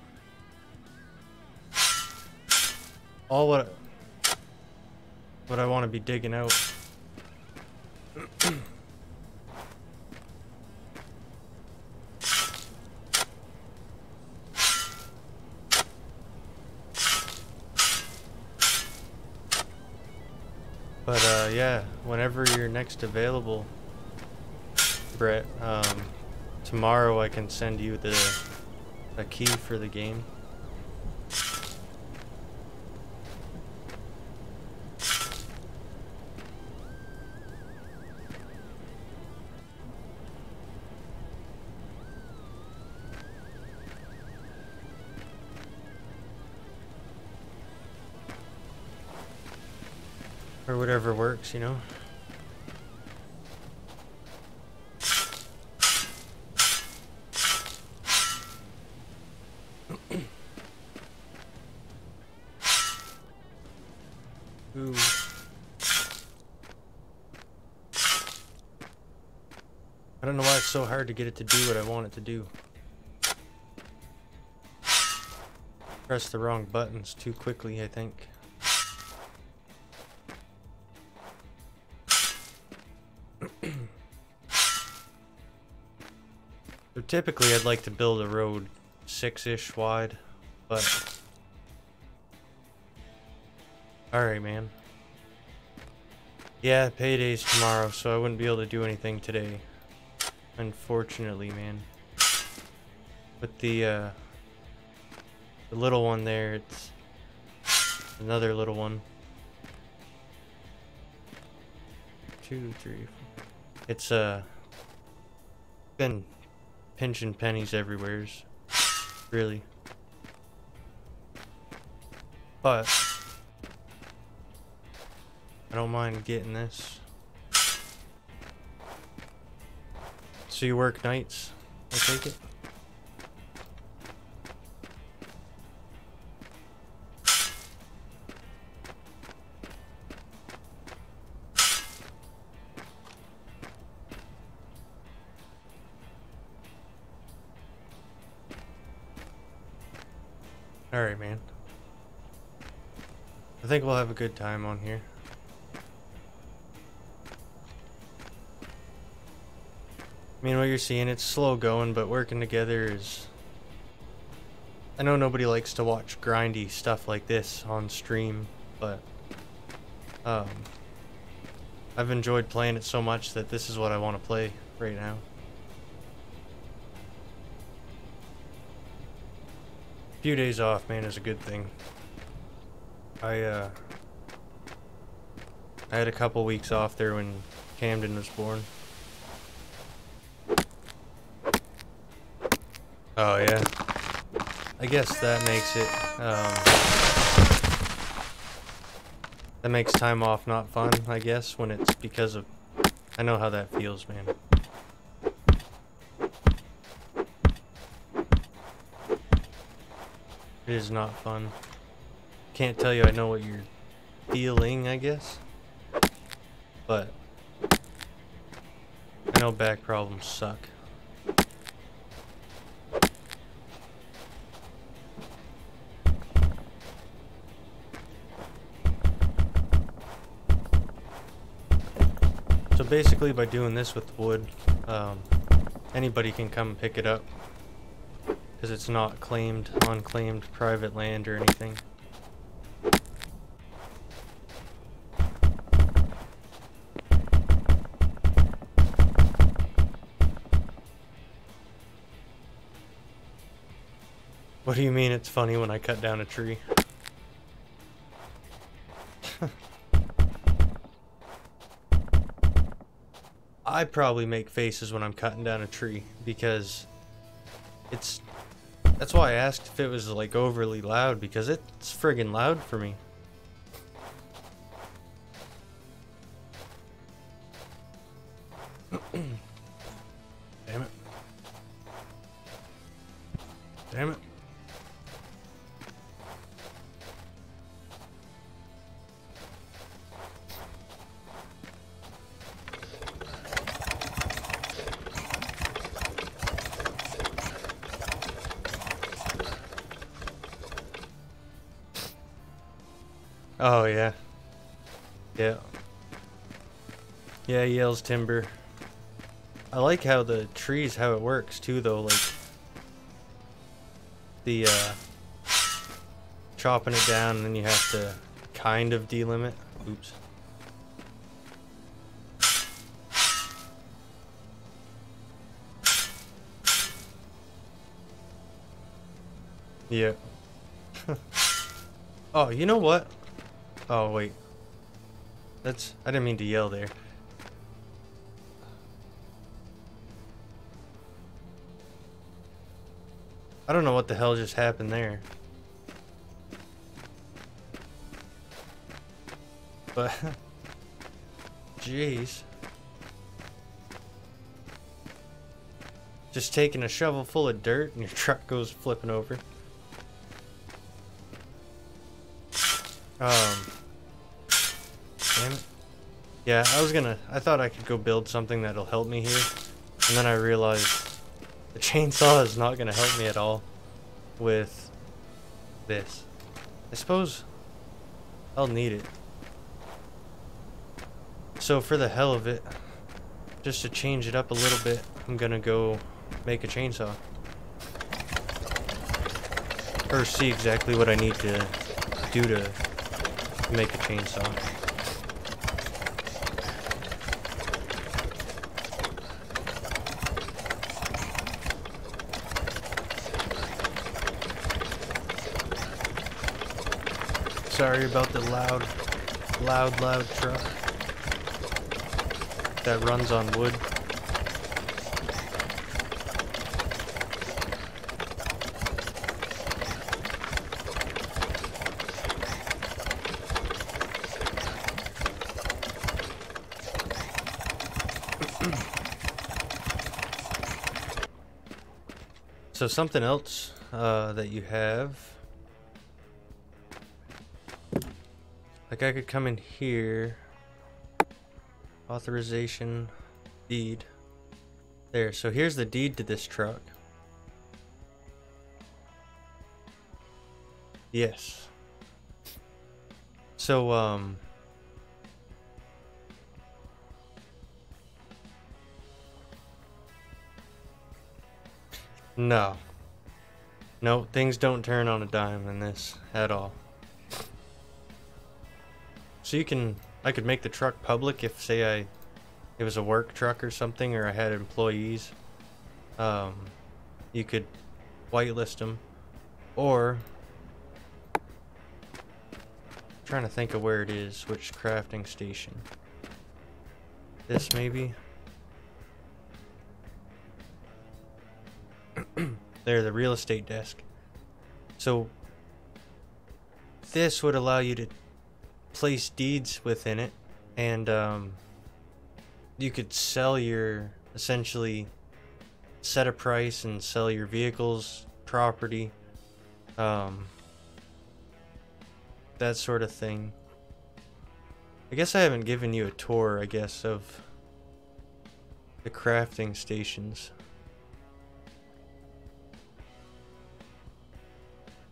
All what I want to be digging out. But yeah, whenever you're next available, Brett, tomorrow I can send you a key for the game. Or whatever works, you know? Ooh. I don't know why it's so hard to get it to do what I want it to do. Press the wrong buttons too quickly, I think. So typically I'd like to build a road 6-ish wide, but alright, man. Yeah, payday's tomorrow, so I wouldn't be able to do anything today. Unfortunately, man. But the little one there, it's another little one. 2, 3, 4. It's been pinching pennies everywheres, really. But I don't mind getting this. So you work nights, I take it? Alright, man. I think we'll have a good time on here. I mean, what you're seeing, it's slow going, but working together is... I know nobody likes to watch grindy stuff like this on stream, but I've enjoyed playing it so much that this is what I want to play right now. A few days off, man, is a good thing. I had a couple weeks off there when Camden was born. Oh yeah, I guess that makes it that makes time off not fun, I guess, when it's because of... I know how that feels, man. It is not fun. Can't tell you I know what you're feeling, I guess. But I know back problems suck. So basically, by doing this with wood, anybody can come pick it up, because it's not claimed, unclaimed private land or anything. What do you mean it's funny when I cut down a tree? I probably make faces when I'm cutting down a tree, because that's why I asked if it was like overly loud, because it's friggin' loud for me. Damn it. Damn it. Oh, yeah. Yeah. Yeah, Yale's timber. I like how the trees, how it works too, though. Like, the, chopping it down, and then you have to kind of delimit. Oops. Yeah. Oh, you know what? Oh, wait. I didn't mean to yell there. I don't know what the hell just happened there. But, jeez. Just taking a shovel full of dirt and your truck goes flipping over. Damn it. Yeah, I thought I could go build something that'll help me here. And then I realized the chainsaw is not gonna help me at all with this. I suppose I'll need it. So for the hell of it, just to change it up a little bit, I'm gonna go make a chainsaw. Or see exactly what I need to do to make a chainsaw. Sorry about the loud truck that runs on wood. So something else that you have, like I could come in here, authorization, deed, there. So here's the deed to this truck. Yes. So no, things don't turn on a dime in this at all. So I could make the truck public if, say, it was a work truck or something, or I had employees. You could whitelist them, or I'm trying to think of where it is, which crafting station. This maybe. There, the real estate desk. So this would allow you to place deeds within it, and you could sell essentially set a price and sell your vehicles, property, that sort of thing. I guess I haven't given you a tour, I guess, of the crafting stations.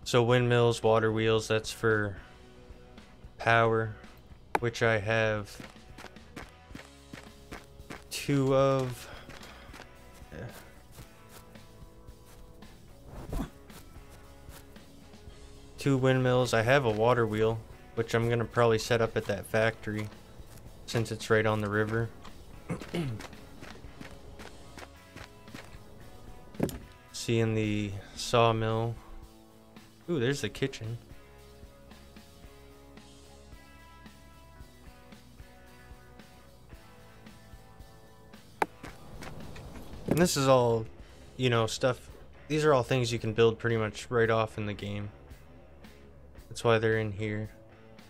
So windmills, water wheels, that's for power, which I have 2 of. Yeah. 2 windmills. I have a water wheel, which I'm gonna probably set up at that factory since it's right on the river. See, in the sawmill. Ooh, there's the kitchen. And this is all, stuff. These are all things you can build pretty much right off in the game. That's why they're in here.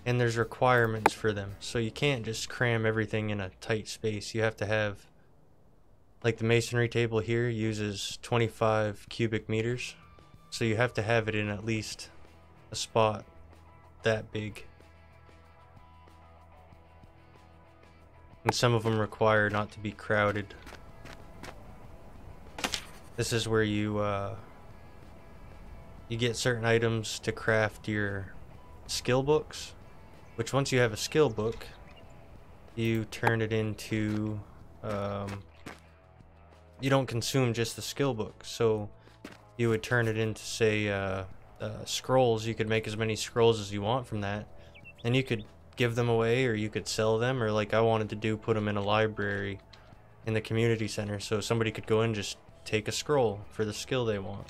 And there's requirements for them. So you can't just cram everything in a tight space. You have to have Like the masonry table here uses 25 cubic meters, so you have to have it in at least a spot that big. And some of them require not to be crowded. This is where you get certain items to craft your skill books, which once you have a skill book, you turn it into, you don't consume just the skill book, so you would turn it into, say, scrolls. You could make as many scrolls as you want from that, and you could give them away, or you could sell them, or like I wanted to do, put them in a library in the community center, so somebody could go in and just take a scroll for the skill they want.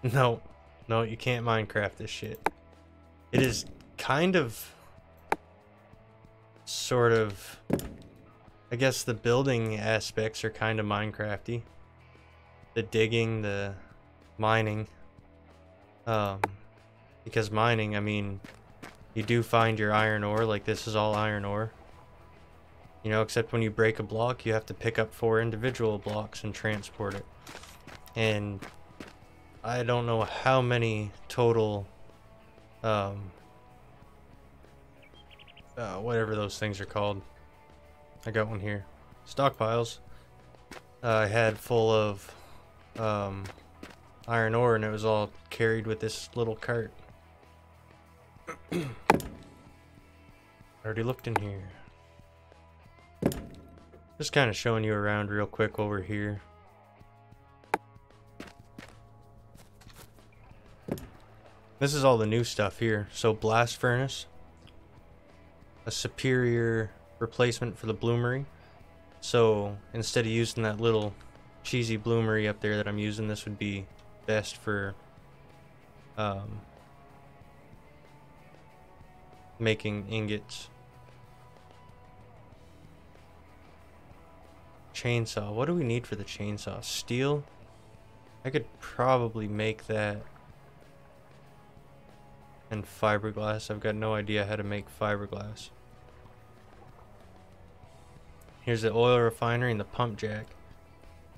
No, no, you can't Minecraft this shit. It is kind of, sort of, I guess the building aspects are kind of Minecrafty. The digging, the mining. Because mining, I mean, you do find your iron ore, like this is all iron ore. You know, except when you break a block, you have to pick up 4 individual blocks and transport it. And I don't know how many total, whatever those things are called. I got one here. Stockpiles. I had full of, iron ore, and it was all carried with this little cart. Already looked in here. Just kind of showing you around real quick over here. This is all the new stuff here. So blast furnace, a superior replacement for the bloomery. So instead of using that little cheesy bloomery up there that I'm using, this would be best for making ingots. Chainsaw. What do we need for the chainsaw? Steel? I could probably make that. And fiberglass. I've got no idea how to make fiberglass. Here's the oil refinery and the pump jack.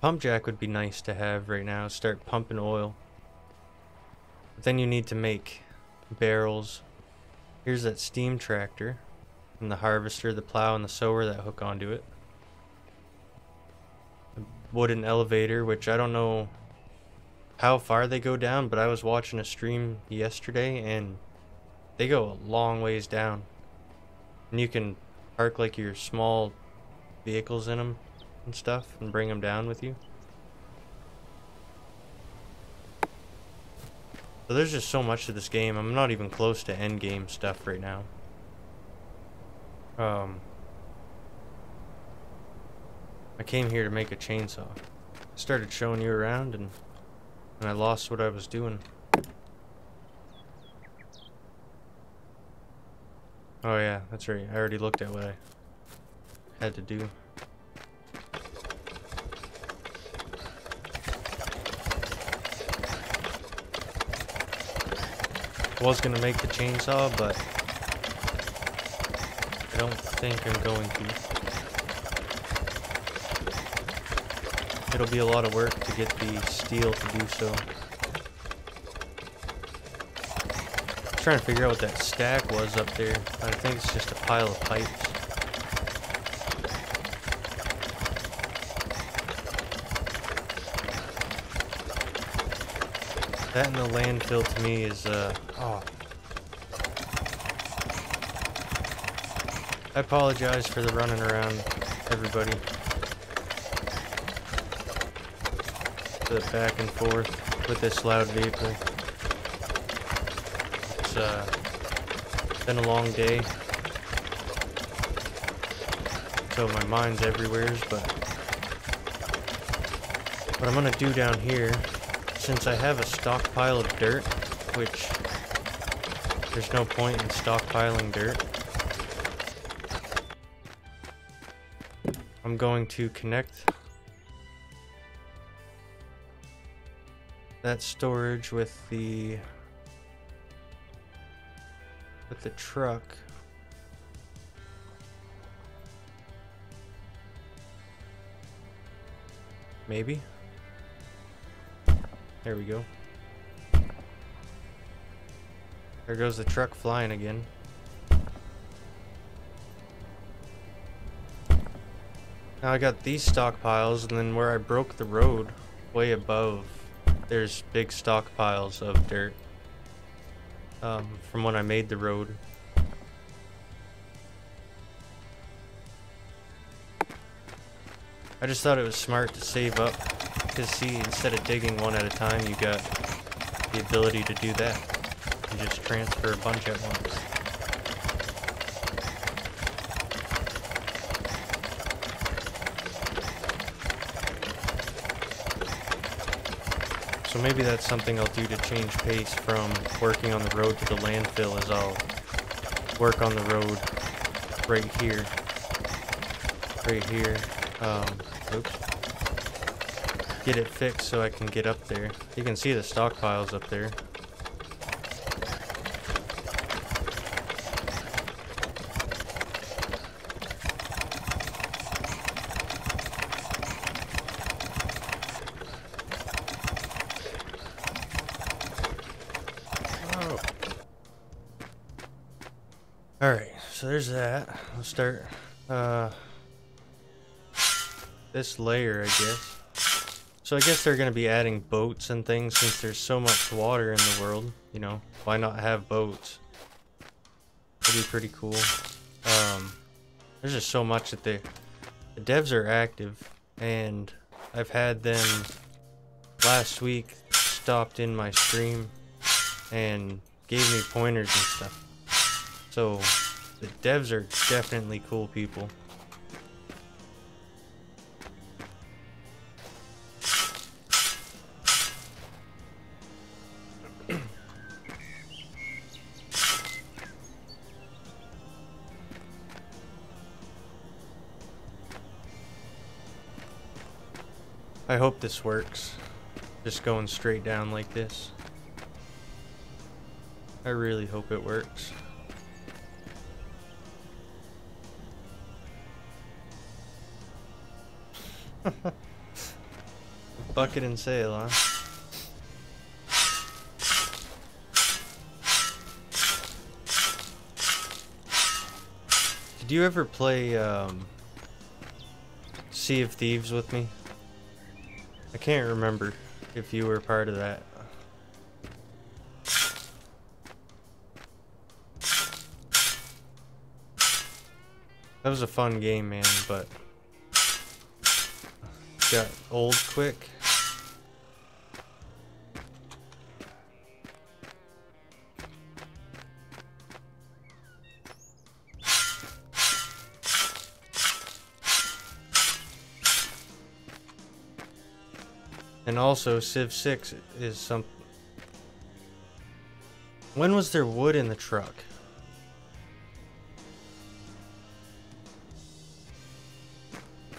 Pump jack would be nice to have right now. Start pumping oil. But then you need to make barrels. Here's that steam tractor. And the harvester, the plow, and the sower that hook onto it. A wooden elevator, which I don't know how far they go down, but I was watching a stream yesterday and they go a long ways down. And you can park like your small vehicles in them and stuff and bring them down with you. So there's just so much to this game. I'm not even close to end game stuff right now. I came here to make a chainsaw. I started showing you around and I lost what I was doing. Oh yeah, that's right. I already looked at what I had to do. I was gonna make the chainsaw, but I don't think I'm going to. It'll be a lot of work to get the steel to do so. I'm trying to figure out what that stack was up there. I think it's just a pile of pipes. That and the landfill to me is, oh. I apologize for the running around, everybody. The back and forth with this loud vehicle. It's been a long day. So my mind's everywhere, but what I'm gonna do down here, since I have a stockpile of dirt, which there's no point in stockpiling dirt, I'm going to connect that storage with the with the truck. Maybe. There we go. There goes the truck flying again. Now I got these stockpiles, and then where I broke the road, way above, there's big stockpiles of dirt from when I made the road. I just thought it was smart to save up, because see, instead of digging one at a time, you got the ability to do that. You just transfer a bunch at once. So maybe that's something I'll do to change pace from working on the road to the landfill, is I'll work on the road right here. Oops. Get it fixed so I can get up there. You can see the stockpiles up there. Oh. Alright, so there's that. We'll start this layer, I guess. So I guess they're going to be adding boats and things since there's so much water in the world. You know, why not have boats? That'd be pretty cool. There's just so much that the devs are active, and I've had them last week stopped in my stream and gave me pointers and stuff. So the devs are definitely cool people. I hope this works. Just going straight down like this. I really hope it works. Bucket and sail, huh? Did you ever play Sea of Thieves with me? I can't remember if you were part of that. That was a fun game, man, but got old quick. And also, Civ 6 is some... When was there wood in the truck?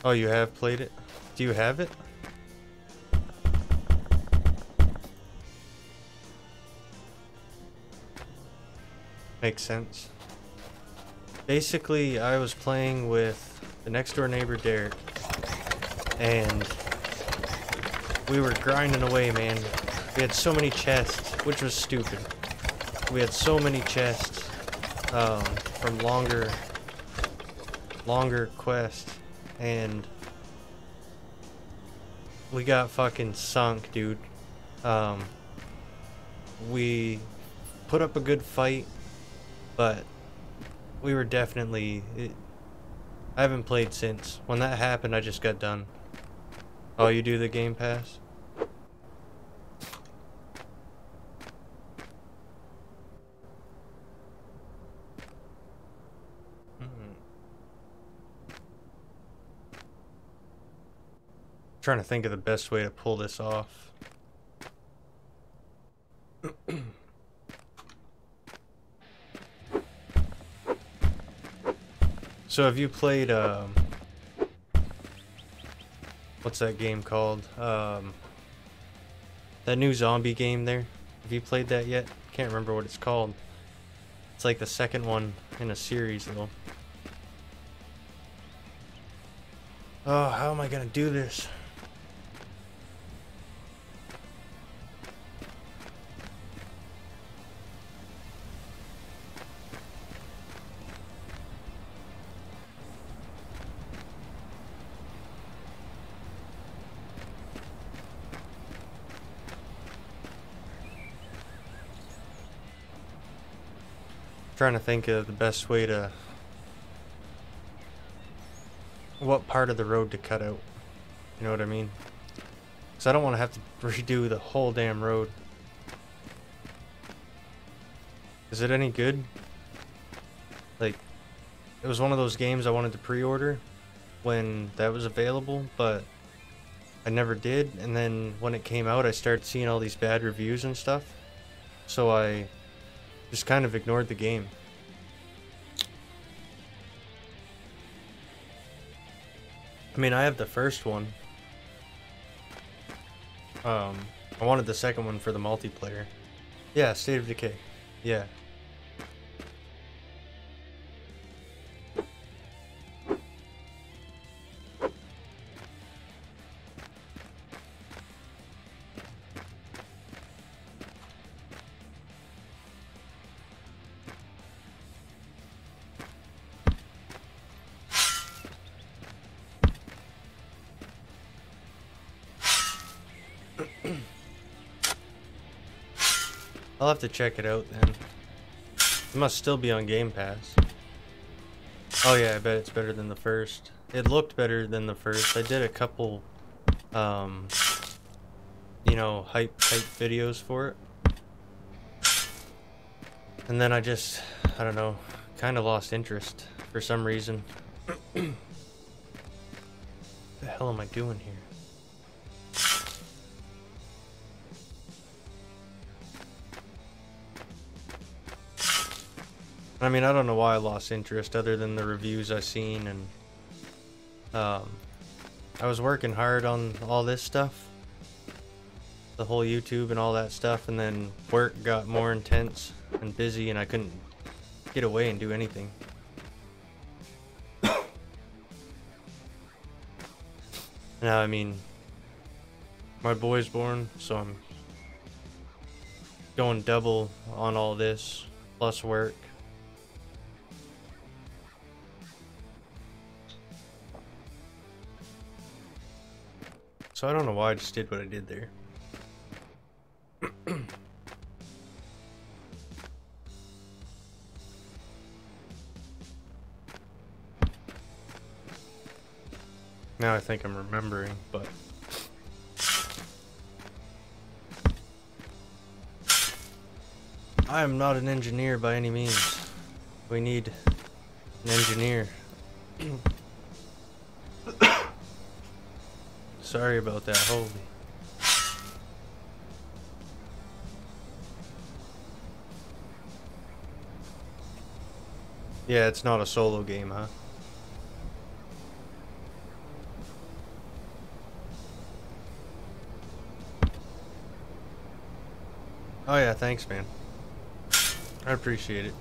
Oh, you have played it? Do you have it? Makes sense. Basically, I was playing with the next door neighbor, Derek, and we were grinding away, man. We had so many chests, which was stupid. We had so many chests from longer quests, and we got fucking sunk, dude. We put up a good fight, but we were definitely... I haven't played since. When that happened, I just got done. Oh, you do the Game Pass? Trying to think of the best way to pull this off. So have you played what's that game called? That new zombie game there. Have you played that yet? Can't remember what it's called. It's like the second one in a series, though. Oh, how am I gonna do this? Trying to think of the best way to, what part of the road to cut out. You know what I mean? Because I don't want to have to redo the whole damn road. Is it any good? Like, it was one of those games I wanted to pre-order when that was available, but I never did. And then when it came out, I started seeing all these bad reviews and stuff. So I just kind of ignored the game. I mean, I have the first one. I wanted the second one for the multiplayer. Yeah, State of Decay. Yeah. I'll have to check it out then. It must still be on Game Pass. Oh yeah, I bet it's better than the first. It looked better than the first. I did a couple, you know, hype videos for it. And then I don't know, kind of lost interest for some reason. What the hell am I doing here? I mean, I don't know why I lost interest other than the reviews I seen, and I was working hard on all this stuff, the whole YouTube and all that stuff, and then work got more intense and busy, and I couldn't get away and do anything. Now, I mean, my boy's born, so I'm going double on all this, plus work. So I don't know why I just did what I did there. Now I think I'm remembering, but I am not an engineer by any means. We need an engineer. Sorry about that, holy. Yeah, it's not a solo game, huh? Oh yeah, thanks, man. I appreciate it.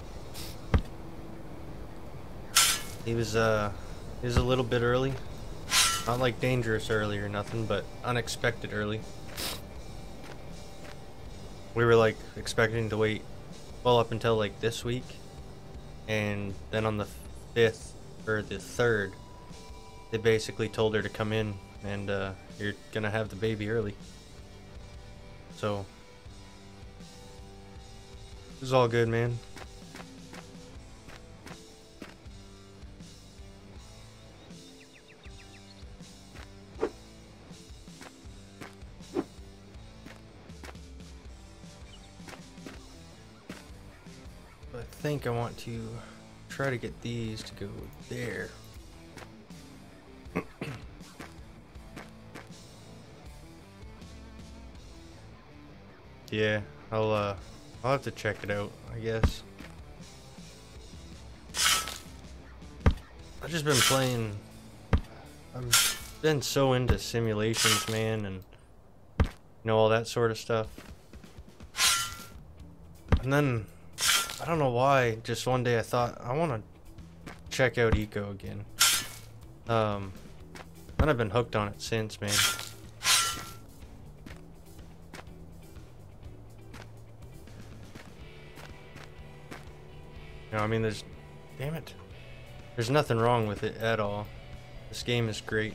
He was a little bit early. Not like dangerous early or nothing, but unexpected early. We were like expecting to wait, well, up until like this week, and then on the 5th or the 3rd, they basically told her to come in and you're gonna have the baby early. So it was all good, man. I think I want to try to get these to go there. Yeah, I'll have to check it out, I guess. I've just been playing. I've been so into simulations, man, and you know, all that sort of stuff. And then I don't know why, just one day I thought, I want to check out Eco again. And I've been hooked on it since, man. You know, I mean, damn it. There's nothing wrong with it at all. This game is great.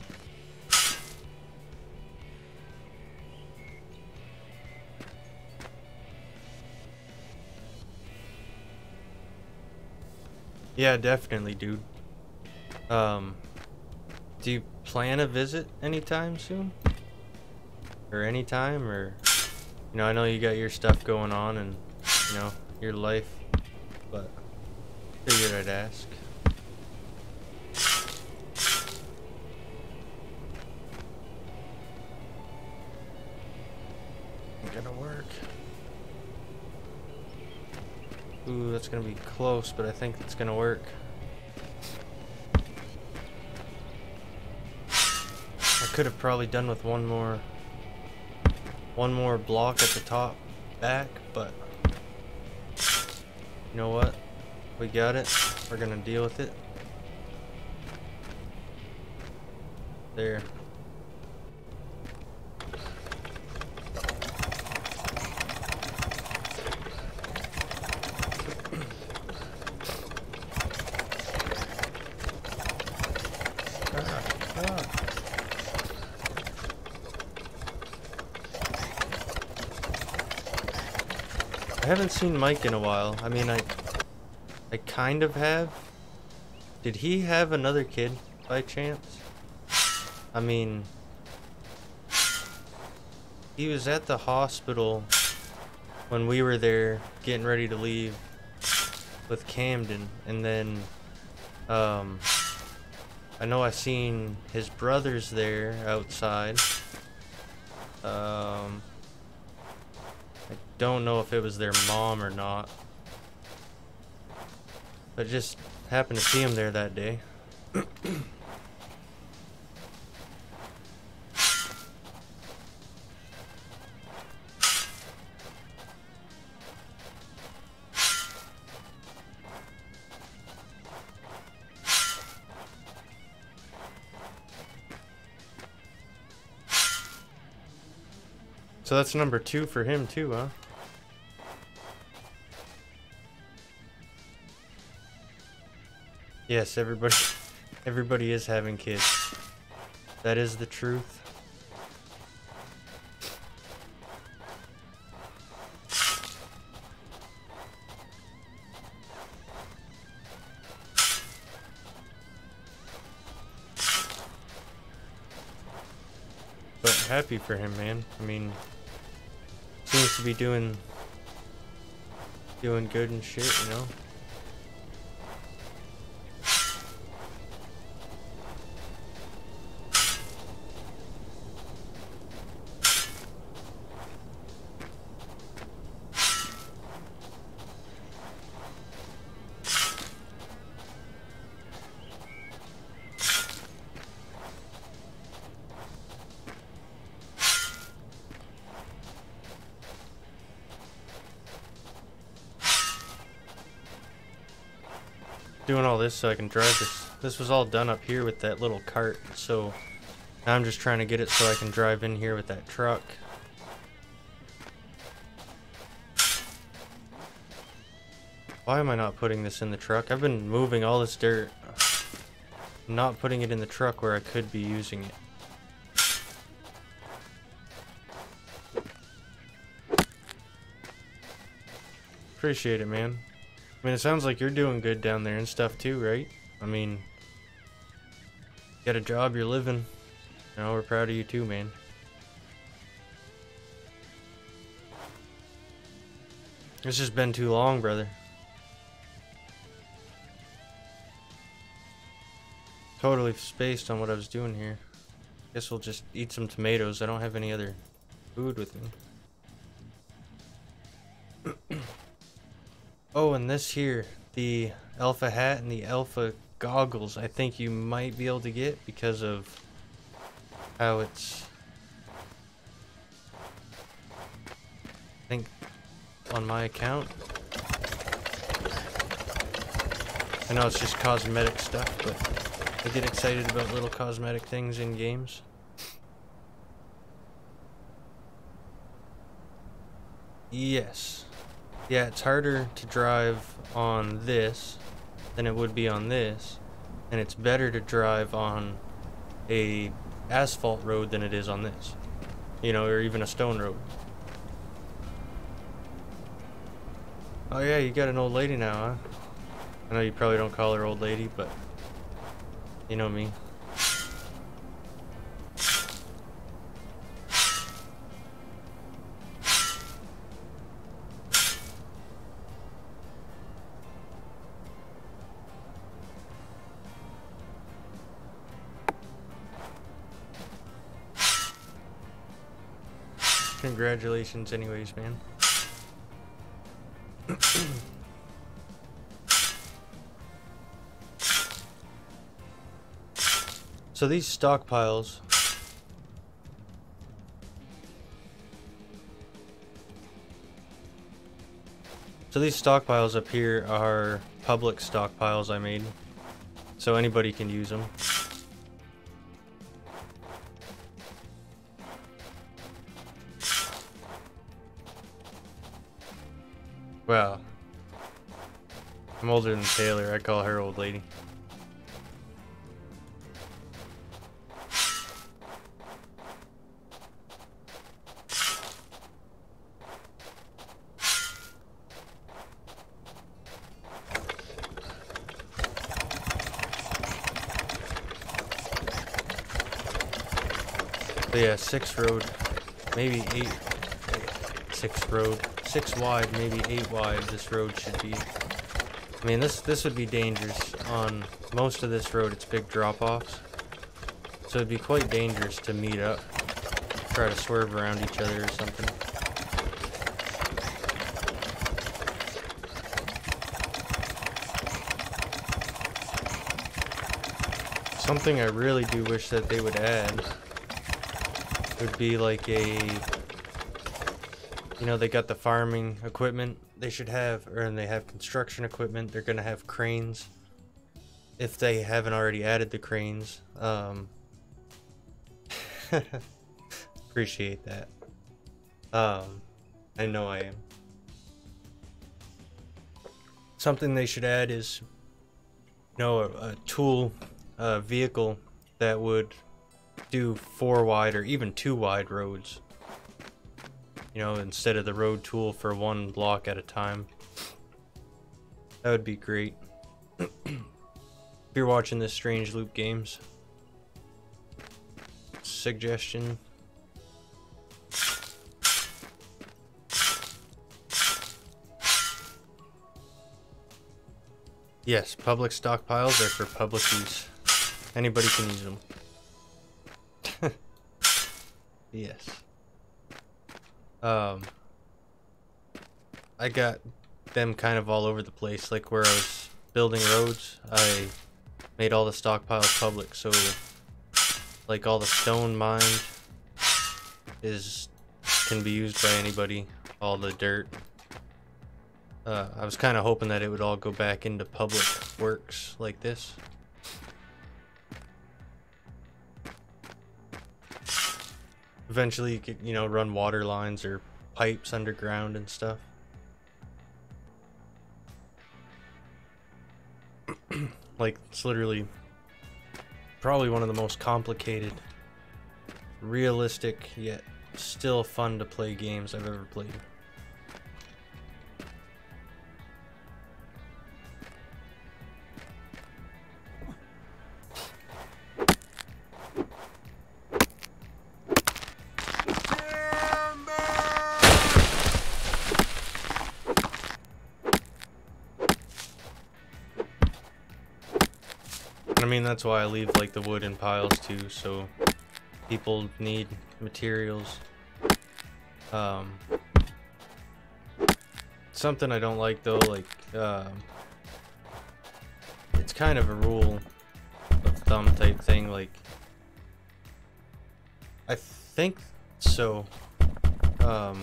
Yeah, definitely, dude. Do you plan a visit anytime soon? Or anytime, or... You know, I know you got your stuff going on and, you know, your life, but figured I'd ask. Ain't gonna work. Ooh, that's gonna be close, but I think it's gonna work. I could have probably done with one more block at the top back, but you know what? We got it. We're gonna deal with it. There. I haven't seen Mike in a while. I mean, I kind of have. Did he have another kid by chance? I mean, he was at the hospital when we were there getting ready to leave with Camden, and then I know I seen his brothers there outside. I don't know if it was their mom or not, but just happened to see him there that day. So that's number 2 for him too, huh? Yes, everybody is having kids. That is the truth. But happy for him, man. I mean, seems to be doing good and shit, you know? Doing all this so I can drive this. This was all done up here with that little cart, so now I'm just trying to get it so I can drive in here with that truck. Why am I not putting this in the truck? I've been moving all this dirt, not putting it in the truck where I could be using it. Appreciate it, man. I mean, it sounds like you're doing good down there and stuff too, right? I mean, you got a job, you're living. You know, we're proud of you too, man. It's just been too long, brother. Totally spaced on what I was doing here. Guess we'll just eat some tomatoes. I don't have any other food with me. Oh, and this here, the alpha hat and the alpha goggles, I think you might be able to get because of how it's, I think, on my account. I know it's just cosmetic stuff, but I get excited about little cosmetic things in games. Yes. Yeah, it's harder to drive on this than it would be on this, and it's better to drive on a asphalt road than it is on this, you know, or even a stone road. Oh yeah, you got an old lady now, huh? I know you probably don't call her old lady, but you know me. Congratulations anyways, man. So these stockpiles, up here are public stockpiles I made, so anybody can use them. Well, I'm older than Taylor, I call her old lady. But yeah, 6 road, maybe 8, 6 road, 6 wide, maybe 8 wide this road should be. I mean, this would be dangerous. On most of this road, it's big drop-offs. So it'd be quite dangerous to meet up, try to swerve around each other or something. Something I really do wish that they would add would be like a, you know, they got the farming equipment they should have, or they have construction equipment, they're gonna have cranes. If they haven't already added the cranes, appreciate that. I know I am. Something they should add is, you know, a tool, a vehicle that would do 4 wide or even 2 wide roads, you know, instead of the road tool for 1 block at a time. That would be great. If you're watching this Strange Loop Games, suggestion. Yes, public stockpiles are for public use. Anybody can use them. Yes. I got them kind of all over the place. Like where I was building roads, I made all the stockpiles public, so like all the stone mined can be used by anybody. All the dirt. I was kind of hoping that it would all go back into public works like this. Eventually you could, you know, run water lines or pipes underground and stuff. Like, it's literally probably one of the most complicated, realistic, yet still fun to play games I've ever played. I mean, that's why I leave like the wood in piles too, so people need materials. Something I don't like though, like it's kind of a rule of thumb type thing, like I think so. I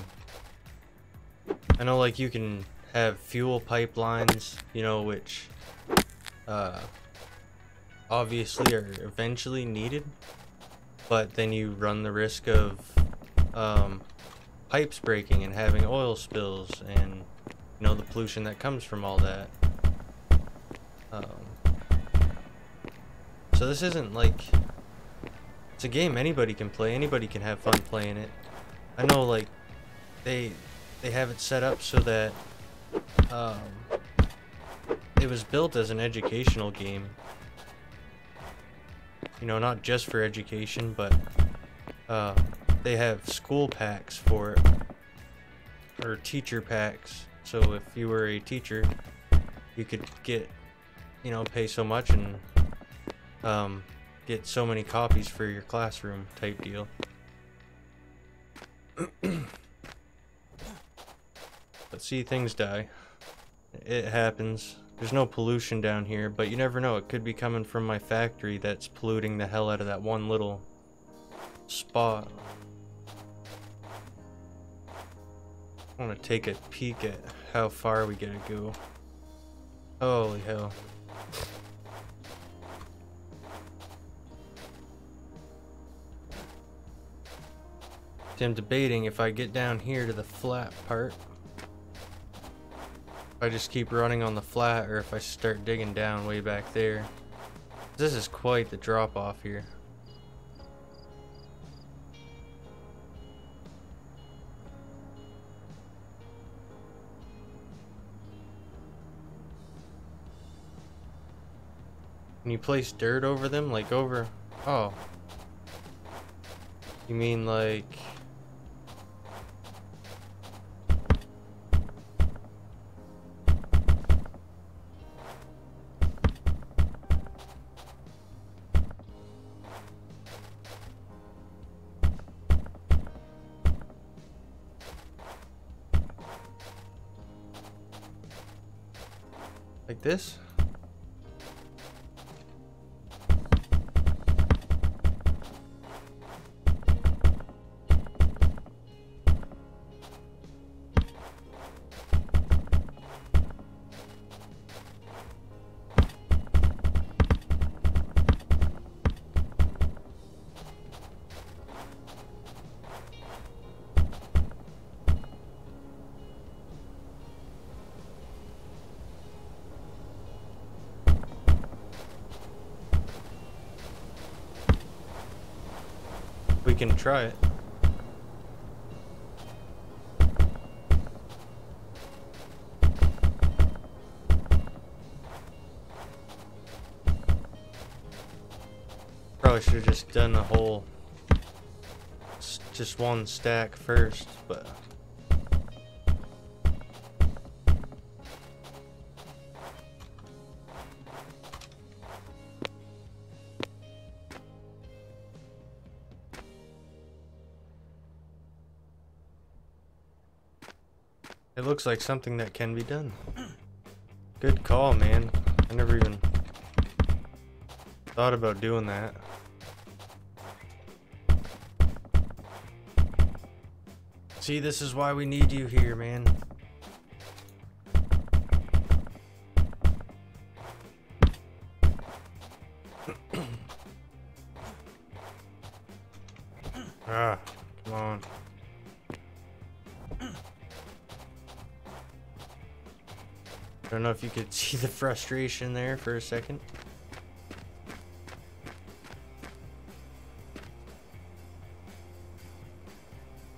know like you can have fuel pipelines, you know, which uh, obviously are eventually needed, but then you run the risk of pipes breaking and having oil spills and, you know, the pollution that comes from all that. So this isn't like, it's a game anybody can play, anybody can have fun playing it. I know, like, they have it set up so that it was built as an educational game, you know, not just for education, but they have school packs for it, or teacher packs. So if you were a teacher, you could get, you know, pay so much and get so many copies for your classroom type deal. But see, things die. It happens. There's no pollution down here, but you never know. It could be coming from my factory that's polluting the hell out of that one little spot. I want to take a peek at how far we gotta go. Holy hell. See, I'm debating if I get down here to the flat part, if I just keep running on the flat, or if I start digging down way back there. This is quite the drop off here. Can you place dirt over them? Like over... Oh. You mean like... like this? We can try it. Probably should have just done the whole, just one stack first, but it looks like something that can be done. Good call, man. I never even thought about doing that. See, this is why we need you here, man. Ah, come on. I don't know if you could see the frustration there for a second.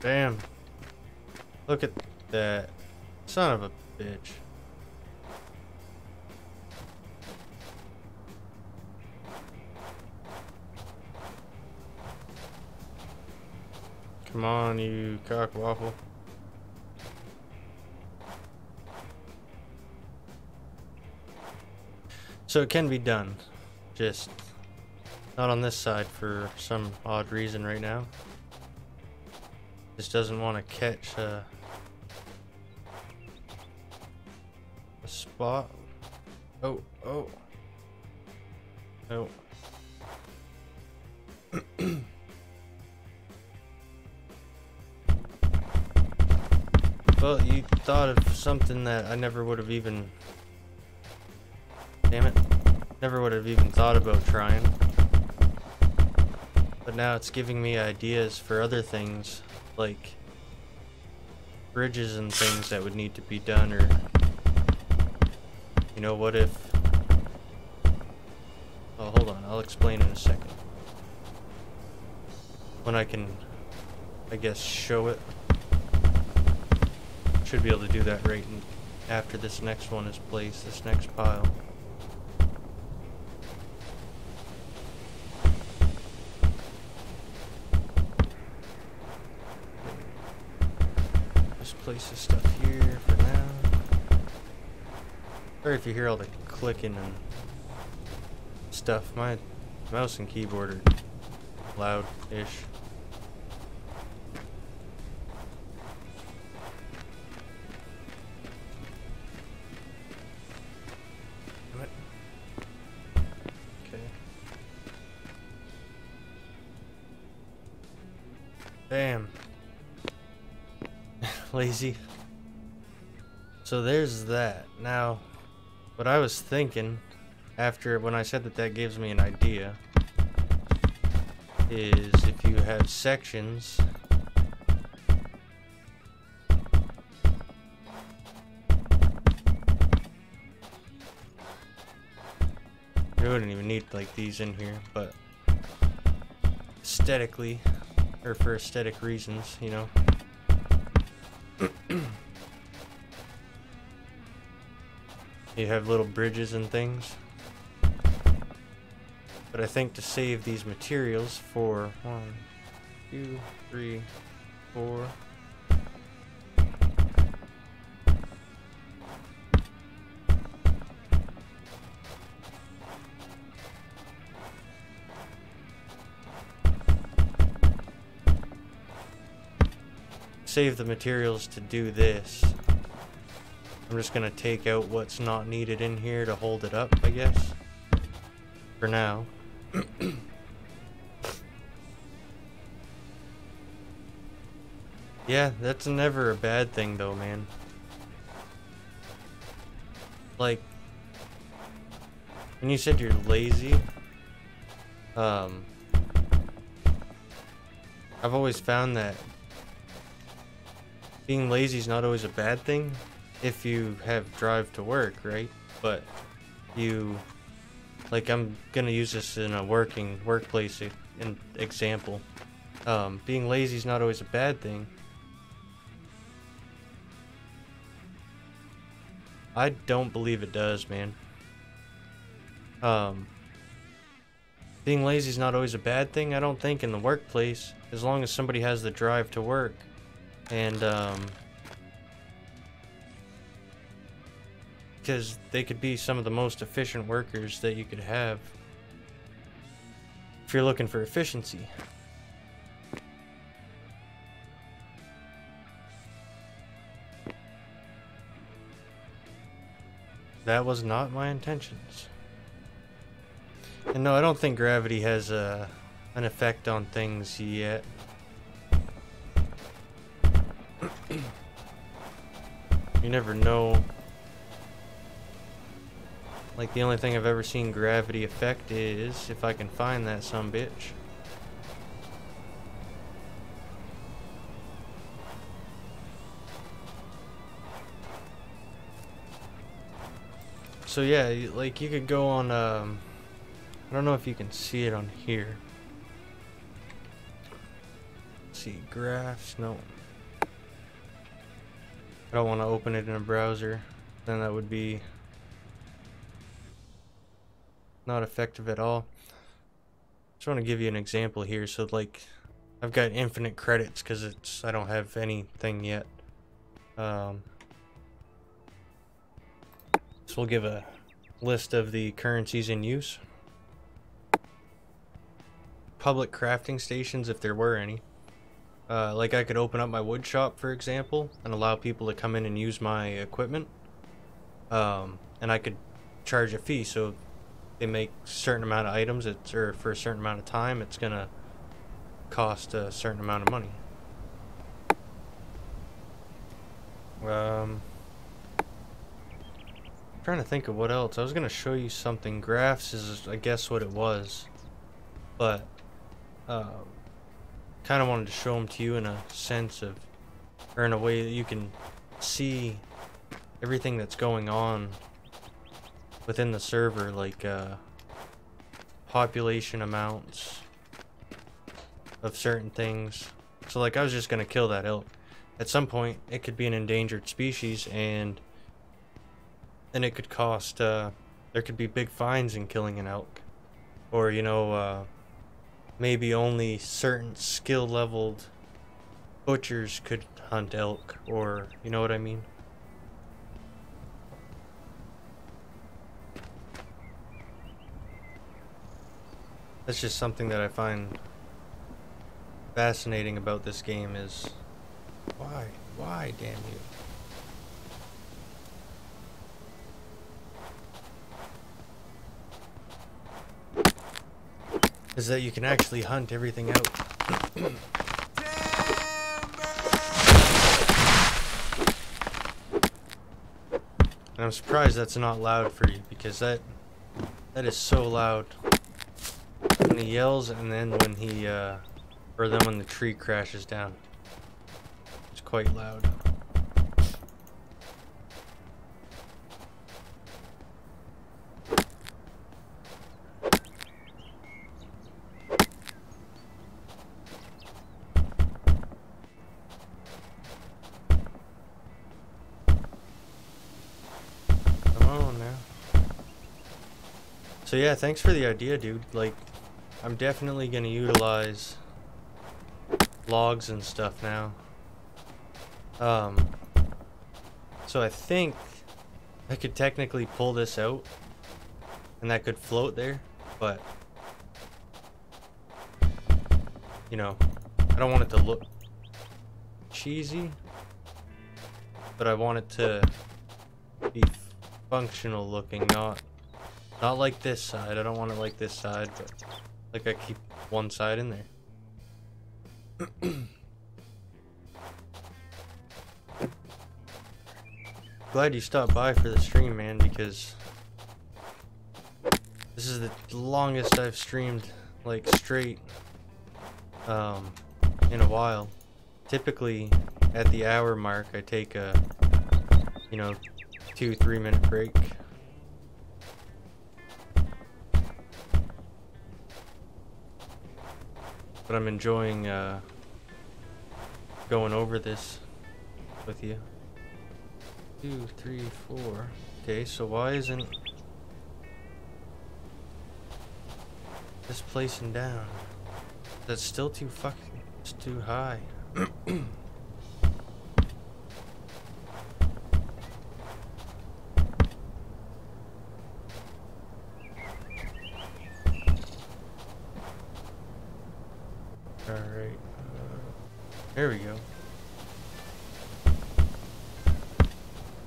Damn. Look at that. Son of a bitch. Come on, you cockwaffle. So it can be done, just not on this side for some odd reason right now. This doesn't want to catch a spot. Oh, oh. No. Well, you thought of something that I never would have even... Damn it. Never would have even thought about trying. But now it's giving me ideas for other things, like bridges and things that would need to be done, or, you know, what if... Oh, hold on, I'll explain in a second. When I can, I guess, show it. Should be able to do that right after this next one is placed, this next pile. Just place this stuff here for now. Sorry if you hear all the clicking and stuff. My mouse and keyboard are loud-ish. Damn. Lazy. So there's that. Now, what I was thinking after when I said that gives me an idea is if you have sections you wouldn't even need like these in here, but aesthetically, or for aesthetic reasons, you know. You have little bridges and things. But I think to save these materials for 1, 2, 3, 4. Save the materials to do this. I'm just gonna take out what's not needed in here to hold it up, I guess. For now. Yeah, that's never a bad thing though, man. Like, when you said you're lazy, I've always found that being lazy is not always a bad thing if you have drive to work, right? But you, like, I'm gonna use this in a workplace example. Being lazy is not always a bad thing. I don't believe it does, man. Being lazy is not always a bad thing, I don't think, in the workplace, as long as somebody has the drive to work. And, because they could be some of the most efficient workers that you could have if you're looking for efficiency. That was not my intentions. And no, I don't think gravity has an effect on things yet. You never know. Like, the only thing I've ever seen gravity affect is if I can find that sumbitch. So yeah, like, you could go on, I don't know if you can see it on here. Let's see, graphs, no. I don't want to open it in a browser, then that would be not effective at all. Just want to give you an example here. So, like, I've got infinite credits because I don't have anything yet. So we'll give a list of the currencies in use. Public crafting stations, if there were any. Like, I could open up my wood shop, for example, and allow people to come in and use my equipment. And I could charge a fee, so they make a certain amount of items, or for a certain amount of time, it's gonna cost a certain amount of money. trying to think of what else. I was gonna show you something. Graphs is, I guess, what it was, but kind of wanted to show them to you in a sense of, or in a way that you can see everything that's going on within the server, like population amounts of certain things. So like I was just gonna kill that elk. At some point it could be an endangered species, and it could cost there could be big fines in killing an elk, or you know, maybe only certain skill leveled butchers could hunt elk, or you know what I mean. That's just something that I find fascinating about this game is why damn you, is that you can actually hunt everything out. And I'm surprised that's not loud for you, because that is so loud when he yells, and then when he or then when the tree crashes down. It's quite loud. Come on now. So yeah, thanks for the idea, dude. Like, I'm definitely gonna utilize logs and stuff now. So I think I could technically pull this out and that could float there, but you know, I don't want it to look cheesy, but I want it to be functional looking, not like this side. I don't want it like this side, but like I keep one side in there. Glad you stopped by for the stream, man, because this is the longest I've streamed like straight in a while. Typically at the hour mark I take a, you know, 2-3 minute break. But I'm enjoying going over this with you. 2, 3, 4. Okay, so why isn't this placing down? That's still too fucking, it's too high. Alright, there we go.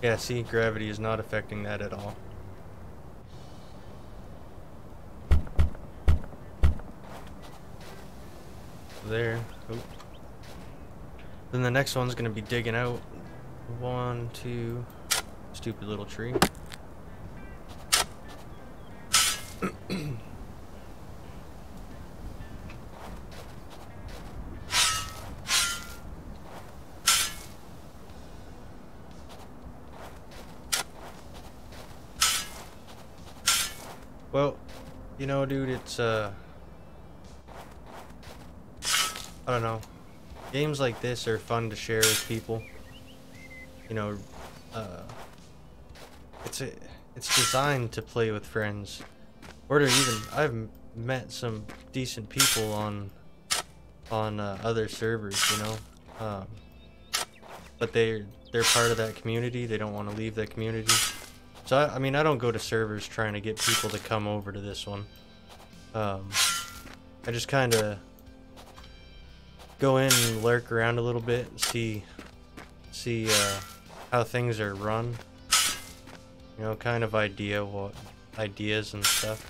Yeah, see, gravity is not affecting that at all. There. Oop. Then the next one's gonna be digging out. 1, 2. Stupid little tree. Well, you know, dude, it's I don't know. Games like this are fun to share with people. You know, it's designed to play with friends, or to even, I've met some decent people on other servers, you know, but they're part of that community. They don't want to leave that community. So I mean, I don't go to servers trying to get people to come over to this one. I just kind of go in and lurk around a little bit, see how things are run. You know, kind of what ideas and stuff.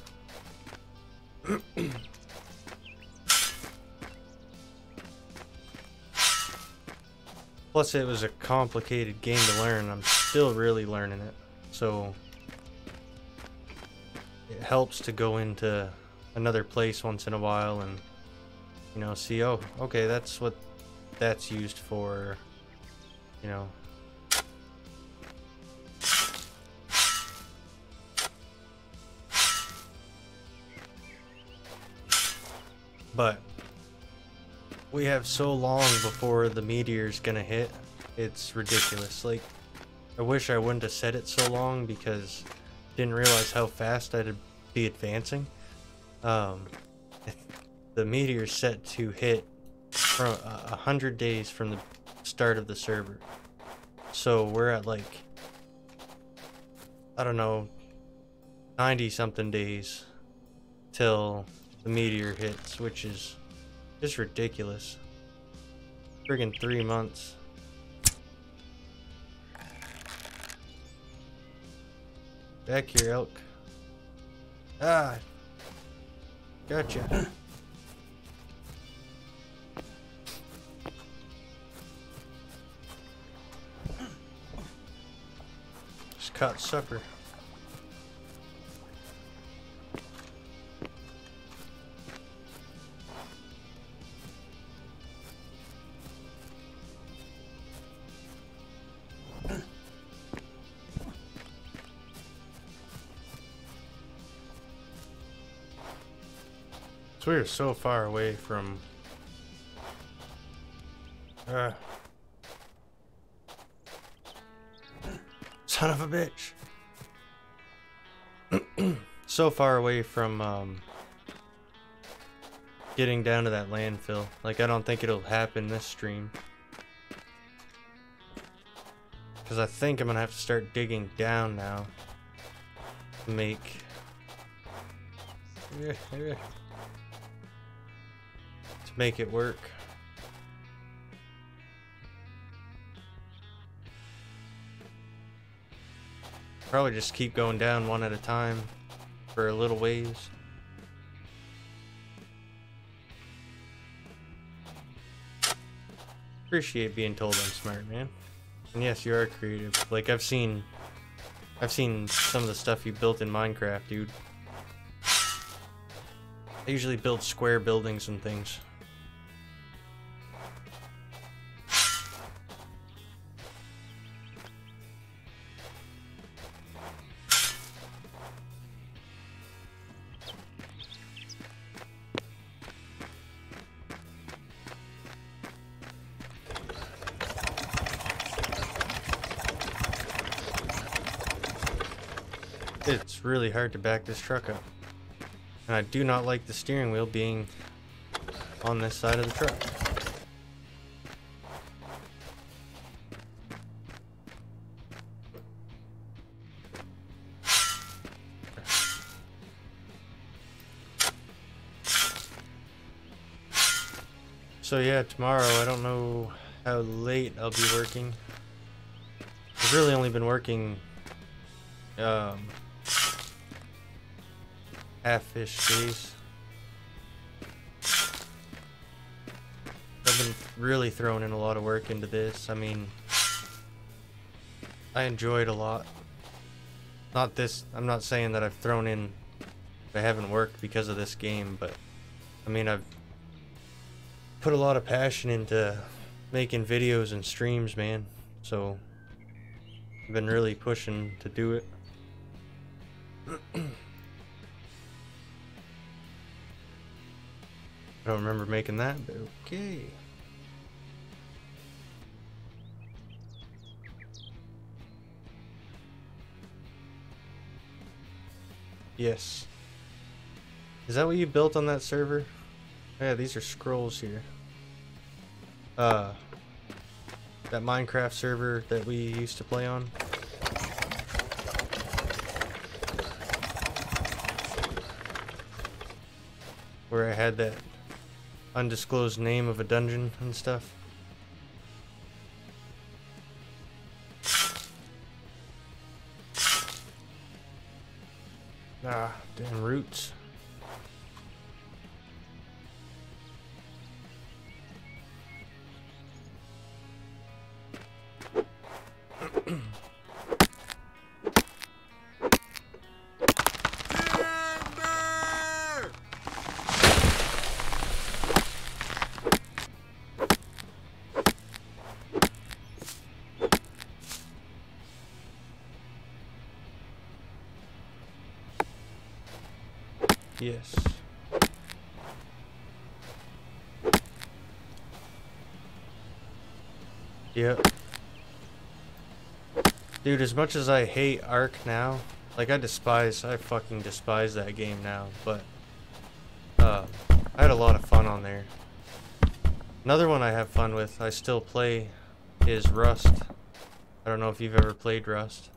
Plus, it was a complicated game to learn. I'm still really learning it. So, it helps to go into another place once in a while and, you know, see, oh, okay, that's what that's used for, you know. But we have so long before the meteor's gonna hit, it's ridiculous. Like, I wish I wouldn't have said it so long because I didn't realize how fast I'd be advancing. The meteor's set to hit from 100 days from the start of the server. So we're at like, I don't know, 90 something days till the meteor hits, which is just ridiculous. Friggin' 3 months. Back here, elk. Ah, gotcha. Just caught supper. So we're so far away from son of a bitch. So far away from getting down to that landfill. Like, I don't think it'll happen this stream, because I think I'm gonna have to start digging down now to make it work. Probably just keep going down one at a time for a little ways. Appreciate being told I'm smart, man. And yes, you are creative. Like, I've seen some of the stuff you built in Minecraft, dude. I usually build square buildings and things. It's really hard to back this truck up. And I do not like the steering wheel being on this side of the truck. So yeah, tomorrow, I don't know how late I'll be working. I've really only been working half-ish days. I've been really throwing in a lot of work into this. I mean, I enjoy it a lot. Not this, I'm not saying that I've thrown in, I haven't worked because of this game, but I mean, I've put a lot of passion into making videos and streams, man. So I've been really pushing to do it. I don't remember making that, but okay. Yes. Is that what you built on that server? Yeah, these are scrolls here. That Minecraft server that we used to play on. Where I had that undisclosed name of a dungeon and stuff. Ah, damn roots. Yes. Yep. Dude, as much as I hate Ark now, like I fucking despise that game now, but I had a lot of fun on there. Another one I have fun with, I still play, is Rust. I don't know if you've ever played Rust.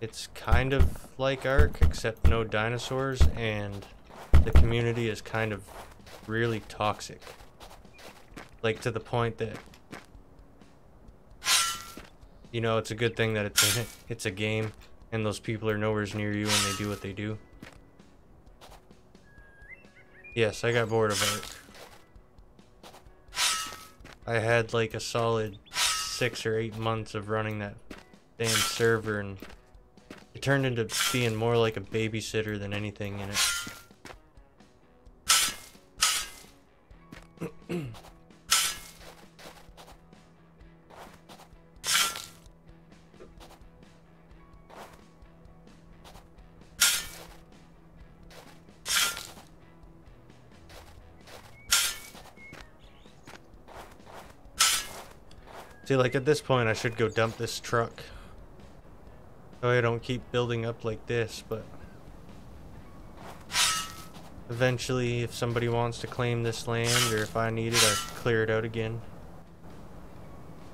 It's kind of like Ark, except no dinosaurs, and the community is kind of really toxic. Like, to the point that, you know, it's a good thing that it's a game, and those people are nowhere near you when they do what they do. Yes, I got bored of Ark. I had like a solid 6 or 8 months of running that damn server, and it turned into being more like a babysitter than anything in it. See, like at this point I should go dump this truck so I don't keep building up like this, but eventually if somebody wants to claim this land, or if I need it, I clear it out again.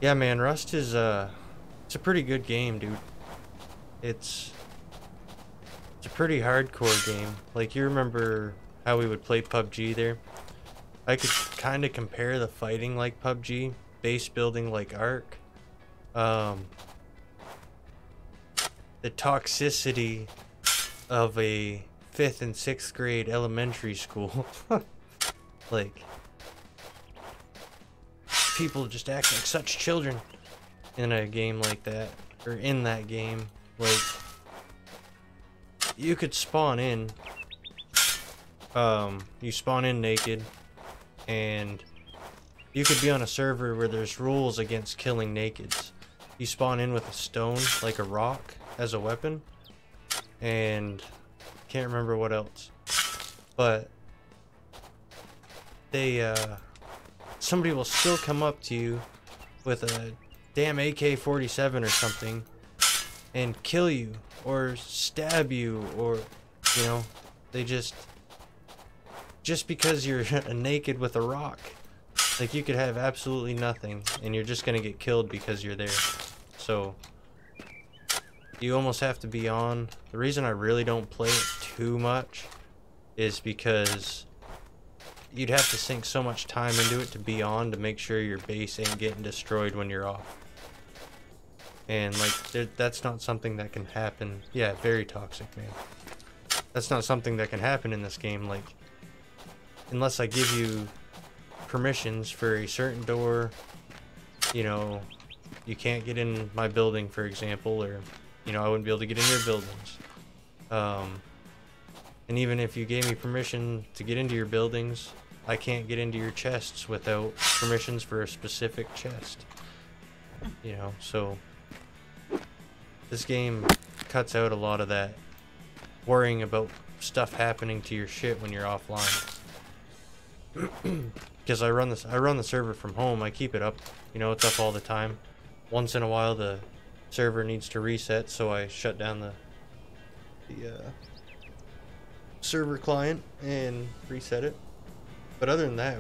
Yeah, man, Rust is it's a pretty good game, dude. It's a pretty hardcore game. Like, you remember how we would play PUBG there? I could kind of compare the fighting like PUBG, base building like Ark. The toxicity of a 5th and 6th grade elementary school. Like, people just act like such children in a game like that, or in that game. Like, you could spawn in, you spawn in naked, and you could be on a server where there's rules against killing nakeds. You spawn in with a stone, like a rock, as a weapon, and can't remember what else. But they, somebody will still come up to you with a damn AK-47 or something and kill you, or stab you, or, you know, they just because you're naked with a rock. Like, you could have absolutely nothing, and you're just gonna get killed because you're there. So, you almost have to be on. The reason I really don't play it too much is because you'd have to sink so much time into it to be on to make sure your base ain't getting destroyed when you're off. And, like, that's not something that can happen. Yeah, very toxic, man. That's not something that can happen in this game. Like, unless I give you permissions for a certain door, you know, you can't get in my building, for example, or, you know, I wouldn't be able to get in your buildings. And even if you gave me permission to get into your buildings, I can't get into your chests without permissions for a specific chest. You know, so this game cuts out a lot of that worrying about stuff happening to your shit when you're offline. Because I run the server from home. I keep it up, you know, it's up all the time. Once in a while the server needs to reset, so I shut down the server client and reset it. But other than that,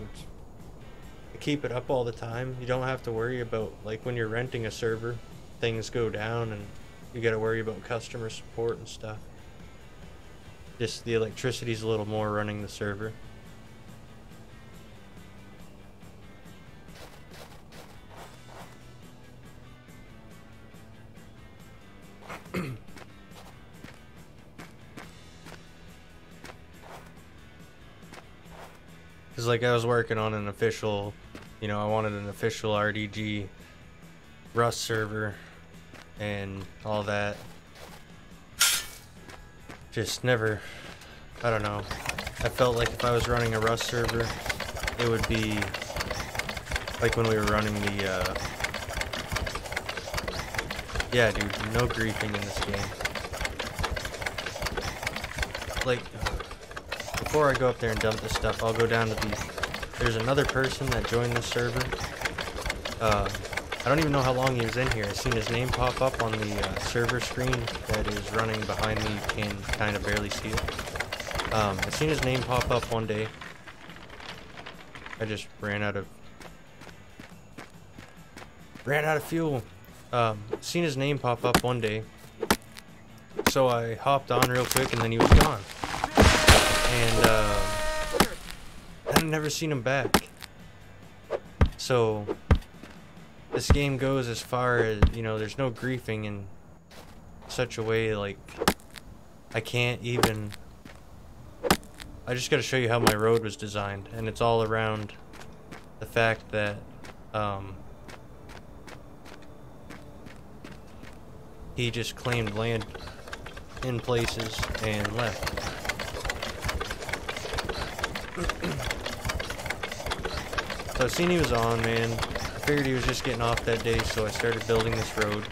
I keep it up all the time. You don't have to worry about, like, when you're renting a server, things go down and you gotta worry about customer support and stuff. Just the electricity's a little more running the server. Because, like, I was working on an official, you know, I wanted an official RDG Rust server and all that. Just never, I don't know. I felt like if I was running a Rust server, it would be like when we were running the, yeah, dude, no griefing in this game. Like, before I go up there and dump this stuff, I'll go down to there's another person that joined this server. I don't even know how long he was in here. I seen his name pop up on the server screen that is running behind me. You can kind of barely see it. I seen his name pop up one day. I just ran out of fuel. Seen his name pop up one day. So I hopped on real quick and then he was gone. And I've never seen him back. So this game goes as far as, you know, there's no griefing in such a way, like, I can't even, I just gotta show you how my road was designed, and it's all around the fact that, he just claimed land in places and left. So I seen he was on, man. I figured he was just getting off that day, so I started building this road.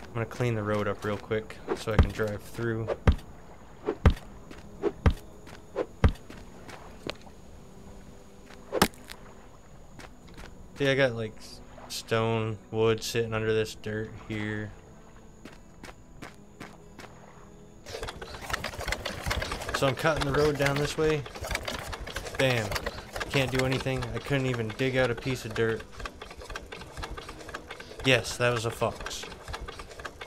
I'm gonna clean the road up real quick so I can drive through. See, I got like stone, wood sitting under this dirt here. So I'm cutting the road down this way. Bam. Can't do anything. I couldn't even dig out a piece of dirt. Yes, that was a fox.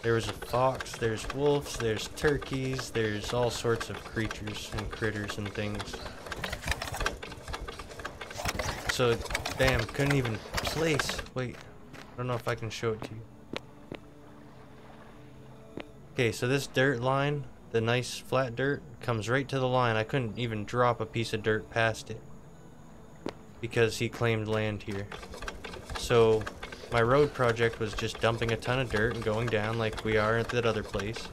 There was a fox, there's wolves, there's turkeys, there's all sorts of creatures and critters and things. So, damn, couldn't even place. Wait, I don't know if I can show it to you. Okay, so this dirt line, the nice flat dirt, comes right to the line. I couldn't even drop a piece of dirt past it because he claimed land here. So my road project was just dumping a ton of dirt and going down like we are at that other place.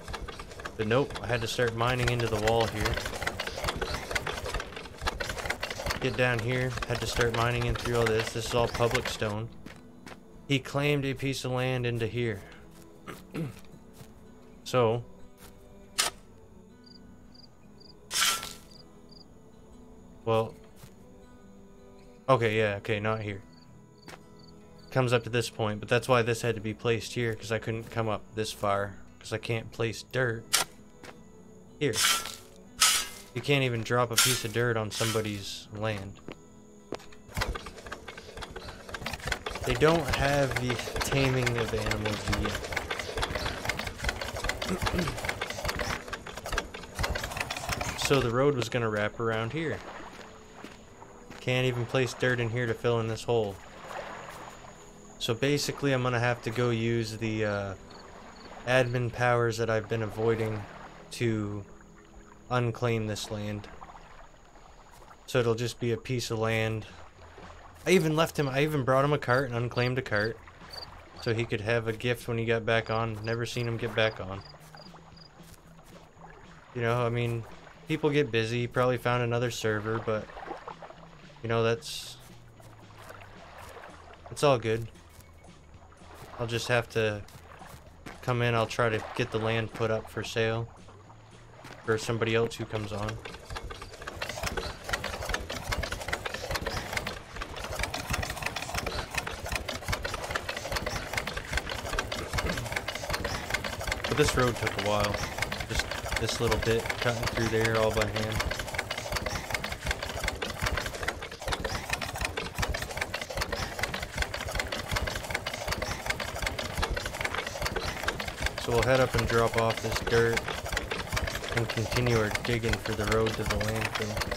But nope, I had to start mining into the wall here. Get down here, had to start mining in through all this. This is all public stone. He claimed a piece of land into here. So well, okay, yeah, okay, not here. Comes up to this point, but that's why this had to be placed here, because I couldn't come up this far, because I can't place dirt here. You can't even drop a piece of dirt on somebody's land. They don't have the taming of animals yet. So the road was going to wrap around here. Can't even place dirt in here to fill in this hole. So basically I'm gonna have to go use the admin powers that I've been avoiding to unclaim this land. So it'll just be a piece of land. I even brought him a cart and unclaimed a cart so he could have a gift when he got back on. Never seen him get back on. You know, I mean, people get busy, probably found another server, but you know, it's all good. I'll just have to come in. I'll try to get the land put up for sale for somebody else who comes on. But this road took a while. Just this little bit, cutting through there all by hand. So we'll head up and drop off this dirt and continue our digging for the road to the landfill.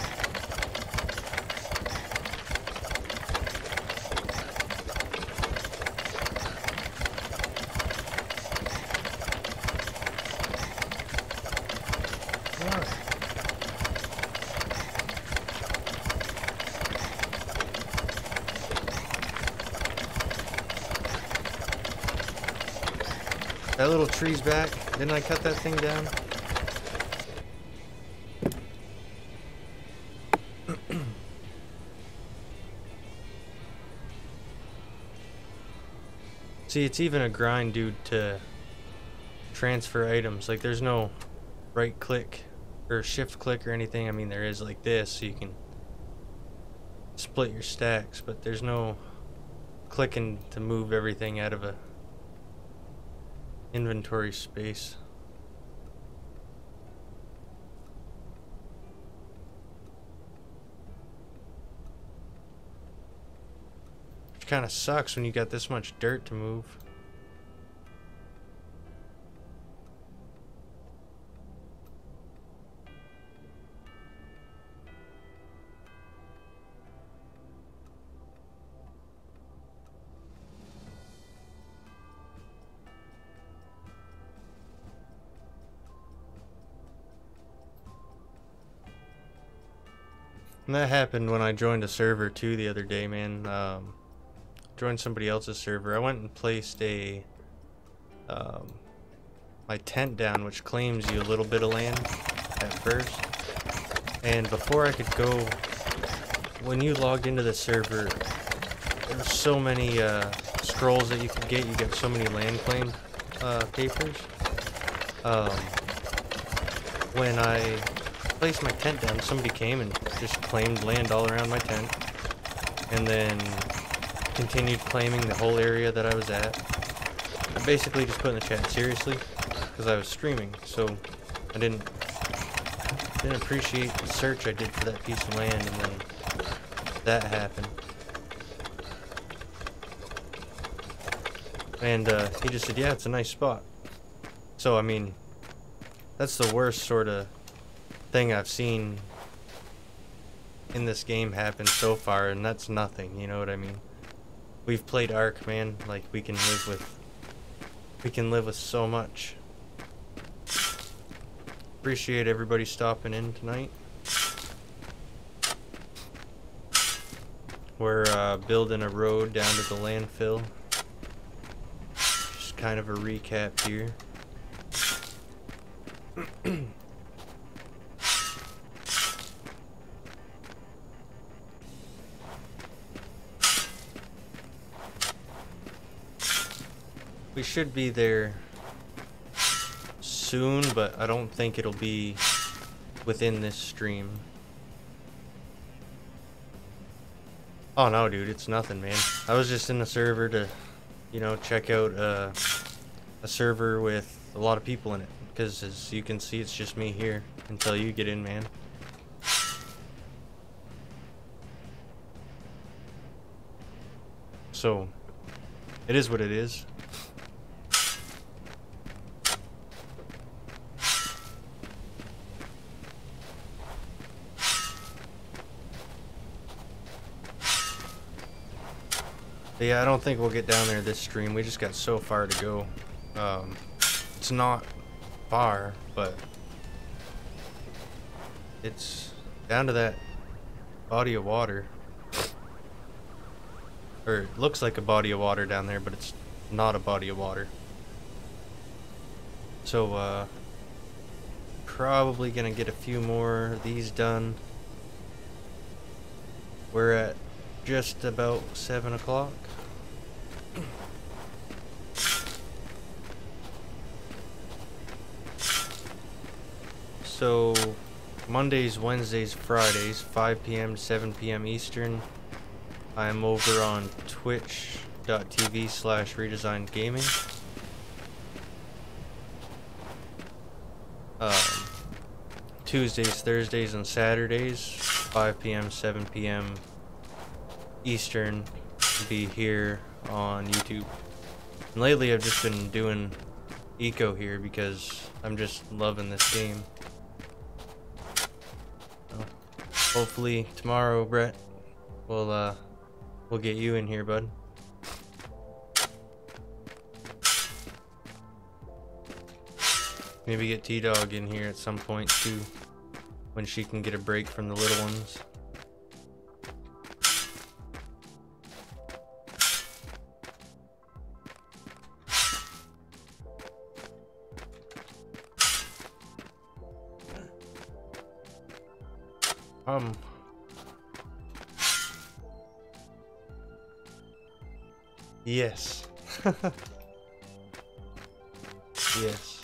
That little tree's back. Didn't I cut that thing down? See, it's even a grind, dude, to transfer items. Like, there's no right click or shift click or anything. I mean, there is like this, so you can split your stacks, but there's no clicking to move everything out of a inventory space. Which kind of sucks when you got this much dirt to move. And that happened when I joined a server too the other day, man. Joined somebody else's server. I went and placed a my tent down, which claims you a little bit of land at first. And before I could go, when you logged into the server, there were so many scrolls that you could get. You get so many land claim papers. When I placed my tent down, somebody came and just claimed land all around my tent, and then continued claiming the whole area that I was at. I basically just put in the chat, seriously, because I was streaming, so I didn't appreciate the search I did for that piece of land, and then that happened. And he just said, yeah, it's a nice spot. So I mean, that's the worst sort of thing I've seen in this game happen so far, and that's nothing, you know what I mean? We've played Ark, man. Like, we can live with so much. Appreciate everybody stopping in tonight. We're building a road down to the landfill. Just kind of a recap here. We should be there soon, but I don't think it'll be within this stream. Oh no, dude, it's nothing, man. I was just in the server to, you know, check out a server with a lot of people in it, because as you can see, it's just me here until you get in, man. So, it is what it is. But yeah, I don't think we'll get down there this stream. We just got so far to go. It's not far, but it's down to that body of water. Or it looks like a body of water down there, but it's not a body of water. So, probably gonna get a few more of these done. We're at just about 7 o'clock. So Mondays, Wednesdays, Fridays, 5 p.m. to 7 p.m. Eastern, I'm over on twitch.tv/redesigned gaming. Tuesdays, Thursdays, and Saturdays, 5 p.m., 7 p.m. Eastern, be here on YouTube. And lately I've just been doing eco here because I'm just loving this game. Hopefully tomorrow, Brett, we'll get you in here, bud. Maybe get T-Dog in here at some point too, when she can get a break from the little ones. Yes. Yes.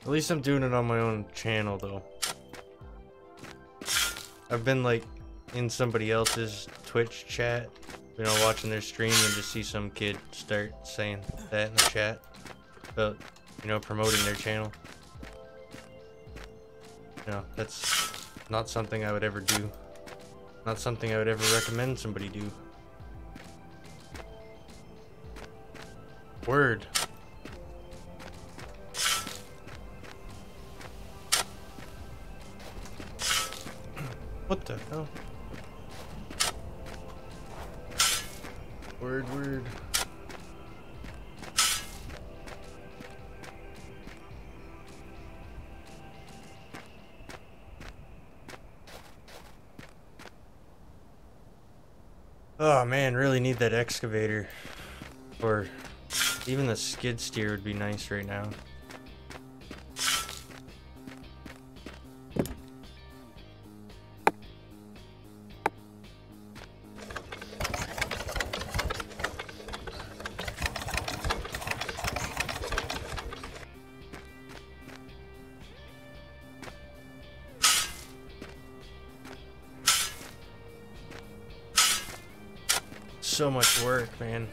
At least I'm doing it on my own channel, though. I've been, like, in somebody else's Twitch chat, you know, watching their stream and just see some kid start saying that in the chat about, you know, promoting their channel. You know, that's not something I would ever do. Not something I would ever recommend somebody do. Word. What the hell? Word, word. Oh man, really need that excavator. Or even the skid steer would be nice right now. So much work, man.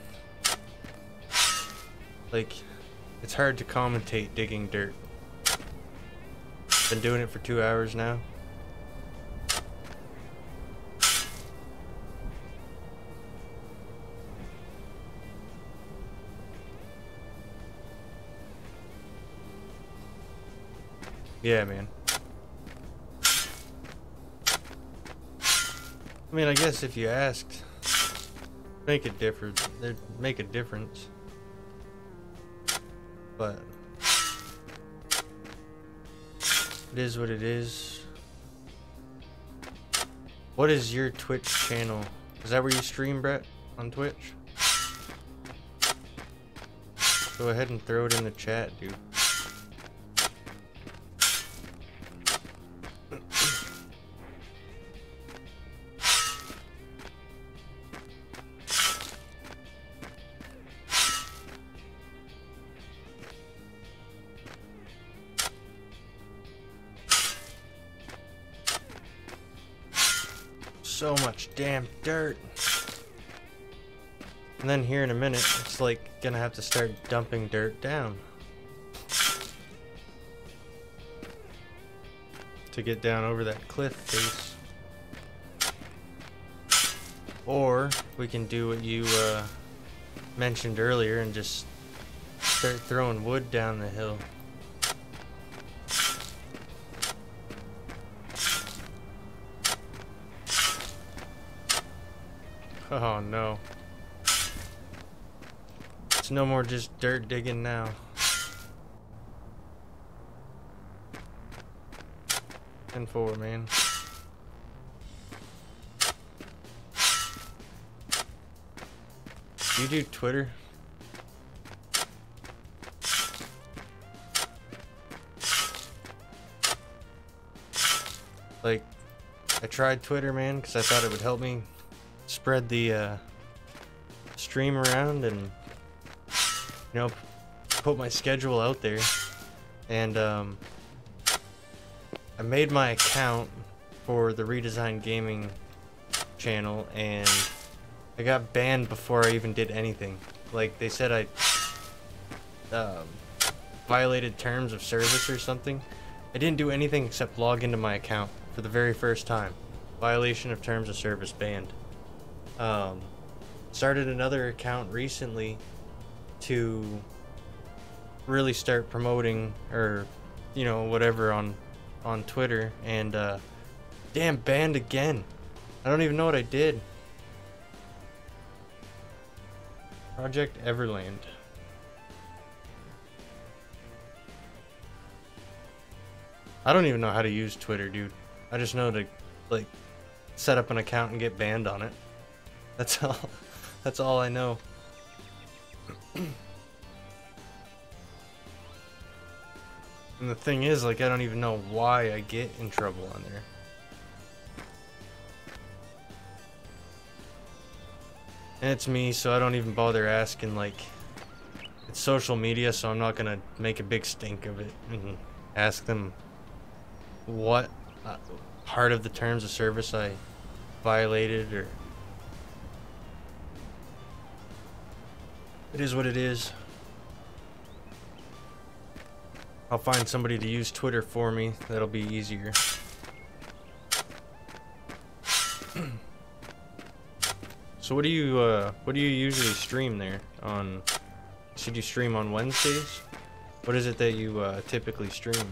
Like, it's hard to commentate digging dirt. Been doing it for 2 hours now. Yeah, man. I mean, I guess if you asked, make a difference. They'd make a difference. But it is what it is. What is your Twitch channel? Is that where you stream, Brett? On Twitch? Go ahead and throw it in the chat, dude. So much damn dirt. And then here in a minute, it's like gonna have to start dumping dirt down to get down over that cliff face. Or we can do what you mentioned earlier and just start throwing wood down the hill. Oh no. It's no more just dirt digging now. 10-4, man. You do Twitter? Like, I tried Twitter, man, because I thought it would help me spread the stream around and, you know, put my schedule out there. And I made my account for the Redesigned gaming channel and I got banned before I even did anything. Like, they said I violated terms of service or something. I didn't do anything except log into my account for the very first time. Violation of terms of service, banned. Started another account recently to really start promoting, or, you know, whatever on Twitter, and damn, banned again. I don't even know what I did. Project Everland. I don't even know how to use Twitter, dude. I just know to, like, set up an account and get banned on it. That's all. That's all I know. And the thing is, like, I don't even know why I get in trouble on there. And it's me, so I don't even bother asking. Like, it's social media, so I'm not gonna make a big stink of it and ask them what part of the terms of service I violated, or it is what it is. I'll find somebody to use Twitter for me. That'll be easier. So what do you usually stream there on? Should you stream on Wednesdays? What is it that you typically stream?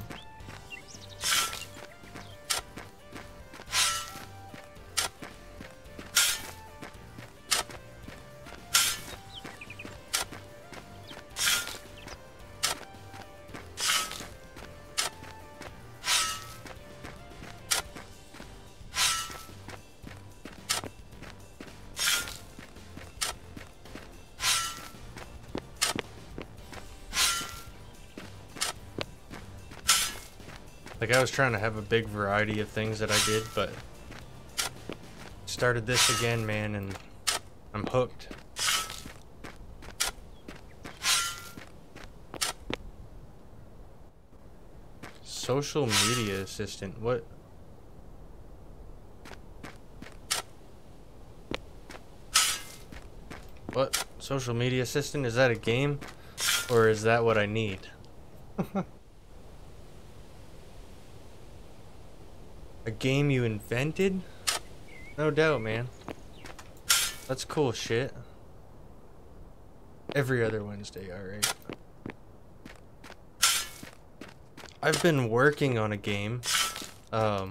Like, I was trying to have a big variety of things that I did, but started this again, man, and I'm hooked. Social media assistant, what? What? Social media assistant? Is that a game? Or is that what I need? A game you invented? No doubt, man. That's cool shit. Every other Wednesday, alright. I've been working on a game. I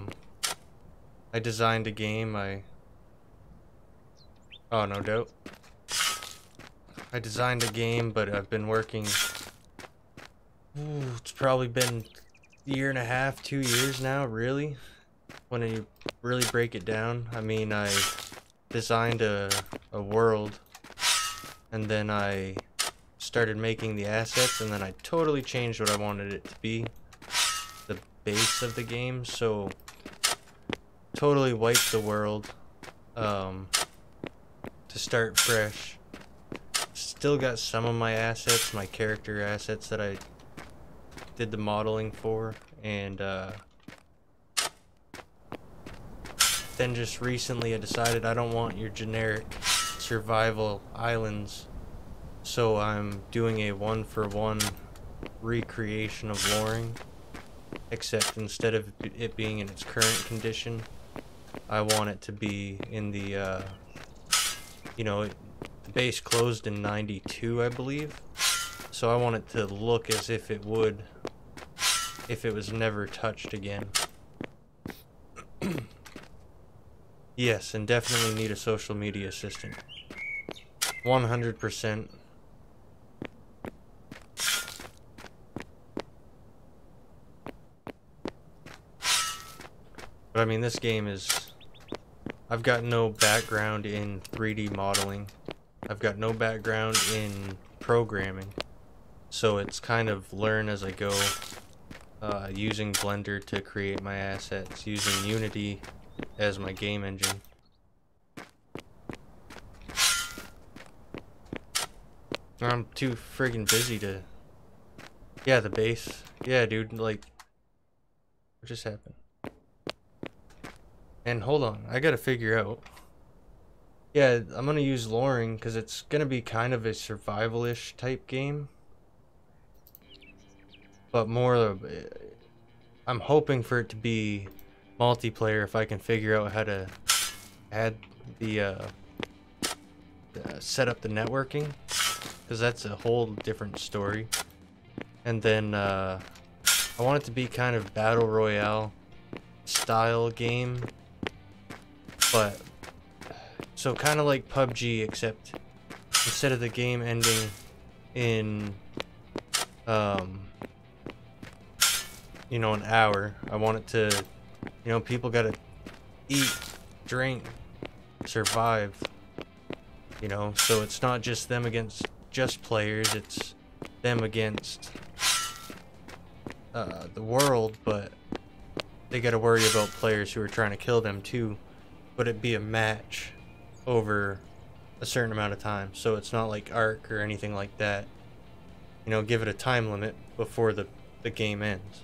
designed a game. Oh, no doubt. I designed a game, but I've been working... it's probably been a year and a half, 2 years now, really? When you really break it down. I mean, I designed a world, and then I started making the assets, and then I totally changed what I wanted it to be. The base of the game, so totally wiped the world to start fresh. Still got some of my assets, my character assets that I did the modeling for, and then just recently I decided I don't want your generic survival islands, so I'm doing a one-for-one recreation of Loring, except instead of it being in its current condition, I want it to be in the, you know, the base closed in 92, I believe, so I want it to look as if it would if it was never touched again. Yes, and definitely need a social media assistant. 100%. But I mean, this game is... I've got no background in 3D modeling. I've got no background in programming. So it's kind of learn as I go. Using Blender to create my assets. Using Unity as my game engine. I'm too friggin' busy to... Yeah, the base. Yeah, dude, like... What just happened? And hold on, I gotta figure out... Yeah, I'm gonna use Loring because it's gonna be kind of a survival-ish type game. But more of... I'm hoping for it to be multiplayer if I can figure out how to add the set up the networking, because that's a whole different story. And then I want it to be kind of battle royale style game, but so kind of like PUBG, except instead of the game ending in you know, an hour, I want it to, you know, people gotta eat, drink, survive, you know, so it's not just them against just players, it's them against the world, but they gotta worry about players who are trying to kill them too, but it be a match over a certain amount of time, so it's not like Ark or anything like that, you know, give it a time limit before the game ends.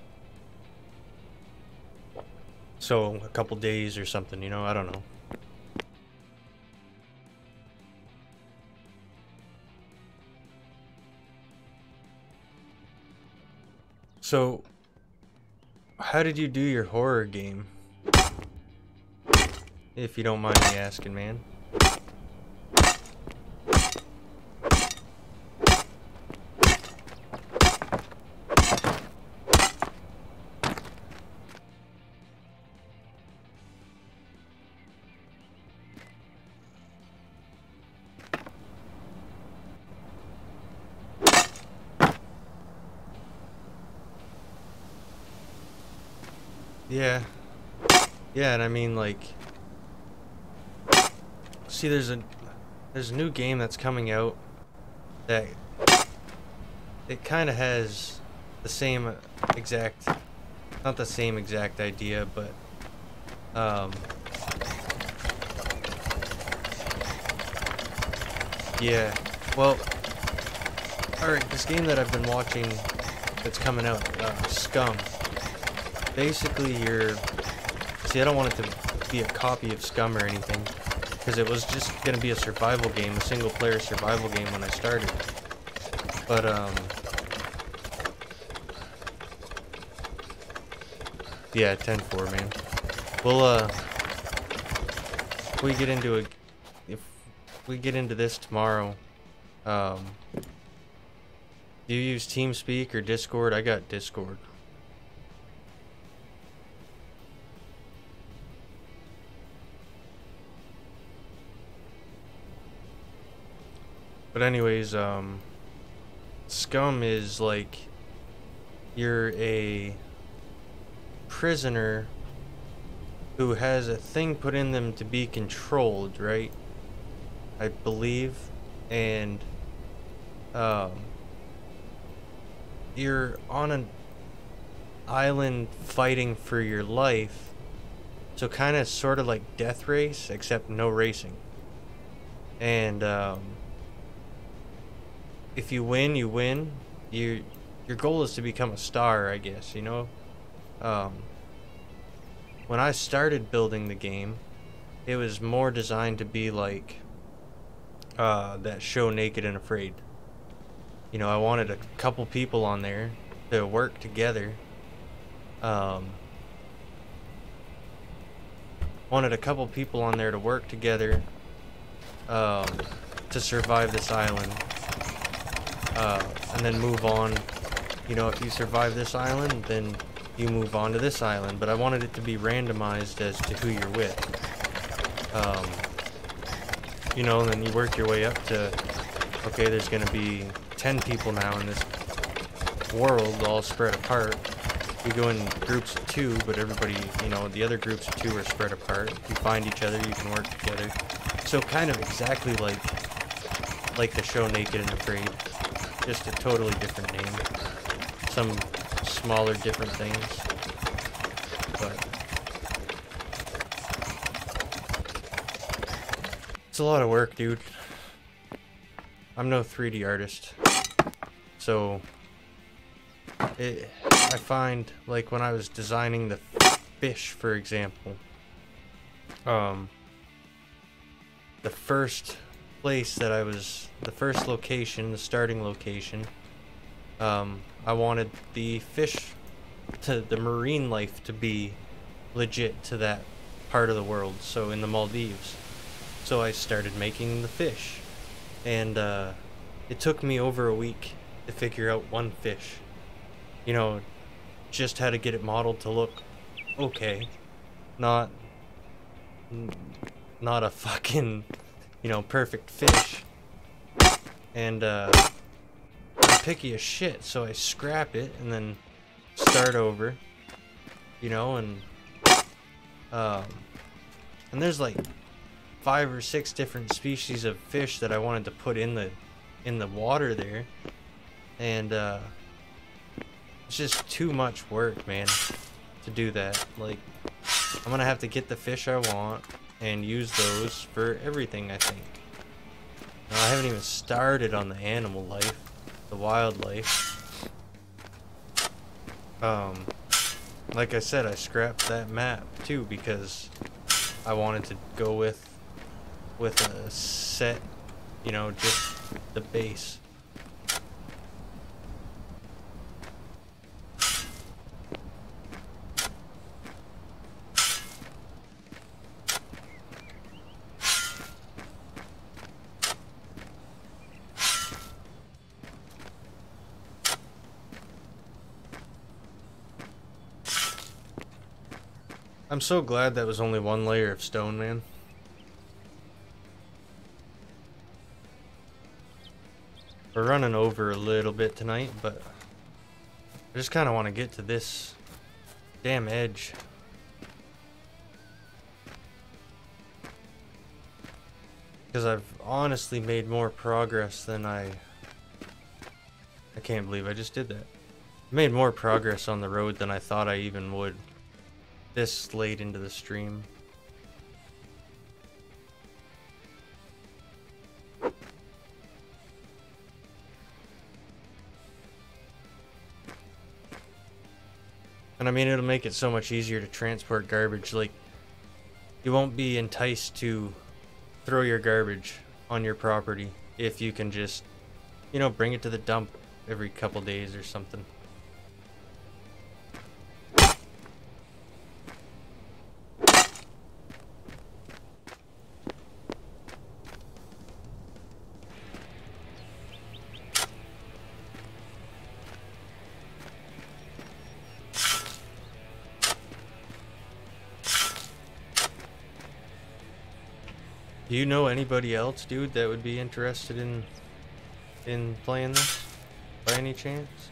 So a couple days or something, you know, I don't know. So how did you do your horror game? If you don't mind me asking, man. Yeah. Yeah, and I mean, like, see, there's a new game that's coming out that it kind of has the same exact, not the same exact idea, but yeah. Well, all right, this game that I've been watching that's coming out, Scum. Basically, see, I don't want it to be a copy of Scum or anything, because it was just gonna be a survival game, a single-player survival game when I started. But yeah, 10-4, man. Well, if we get into this tomorrow, do you use TeamSpeak or Discord? I got Discord. But anyways, Scum is like, you're a prisoner who has a thing put in them to be controlled, right? I believe. And you're on an island fighting for your life, so kind of sort of like Death Race, except no racing. And if you win, you win. Your goal is to become a star, I guess, you know? When I started building the game, it was more designed to be like that show Naked and Afraid. You know, I wanted a couple people on there to work together. Wanted a couple people on there to work together to survive this island. And then move on. You know, if you survive this island, then you move on to this island. But I wanted it to be randomized as to who you're with. You know, and then you work your way up to, okay, there's going to be 10 people now in this world, all spread apart. You go in groups of 2, but everybody, you know, the other groups of 2 are spread apart. You find each other, you can work together. So kind of exactly like the show Naked and Afraid. Just a totally different name. Some smaller different things. But it's a lot of work, dude. I'm no 3D artist. So I find, like, when I was designing the fish, for example, the first place that the first location, the starting location, I wanted the fish, the marine life to be legit to that part of the world, so in the Maldives. So I started making the fish, and it took me over a week to figure out one fish. You know, just how to get it modeled to look okay, not a fucking, you know, perfect fish. And I'm picky as shit, so I scrap it and then start over, you know. And there's like 5 or 6 different species of fish that I wanted to put in the water there, and it's just too much work, man, to do that. Like, I'm gonna have to get the fish I want and use those for everything, I think. Now, I haven't even started on the animal life, the wildlife. Like I said, I scrapped that map too because I wanted to go with a set, you know, just the base. I'm so glad that was only one layer of stone, man. We're running over a little bit tonight, but I just kind of want to get to this damn edge. Because I've honestly made more progress than I can't believe I just did that. I made more progress on the road than I thought I even would this late into the stream. And I mean, it'll make it so much easier to transport garbage. Like, you won't be enticed to throw your garbage on your property if you can just, you know, bring it to the dump every couple days or something. Do you know anybody else, dude, that would be interested in playing this by any chance?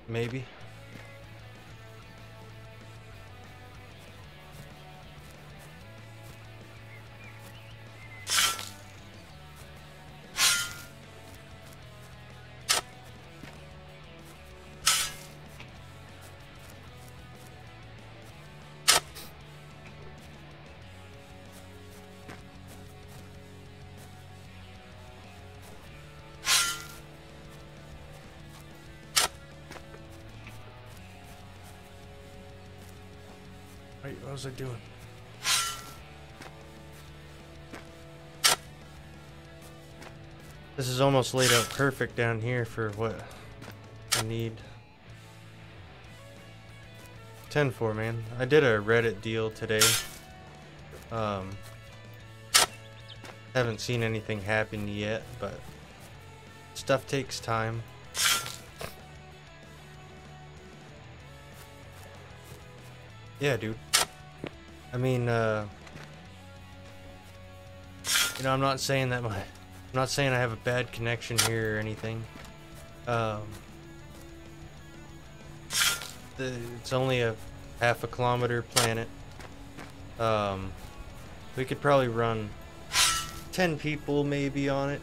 Maybe. Wait, what was I doing? This is almost laid out perfect down here for what I need. 10-4, man. I did a Reddit deal today. Haven't seen anything happen yet, but stuff takes time. Yeah, dude. I mean, you know, I'm not saying that I'm not saying I have a bad connection here or anything. It's only a half a kilometer planet. We could probably run 10 people maybe on it.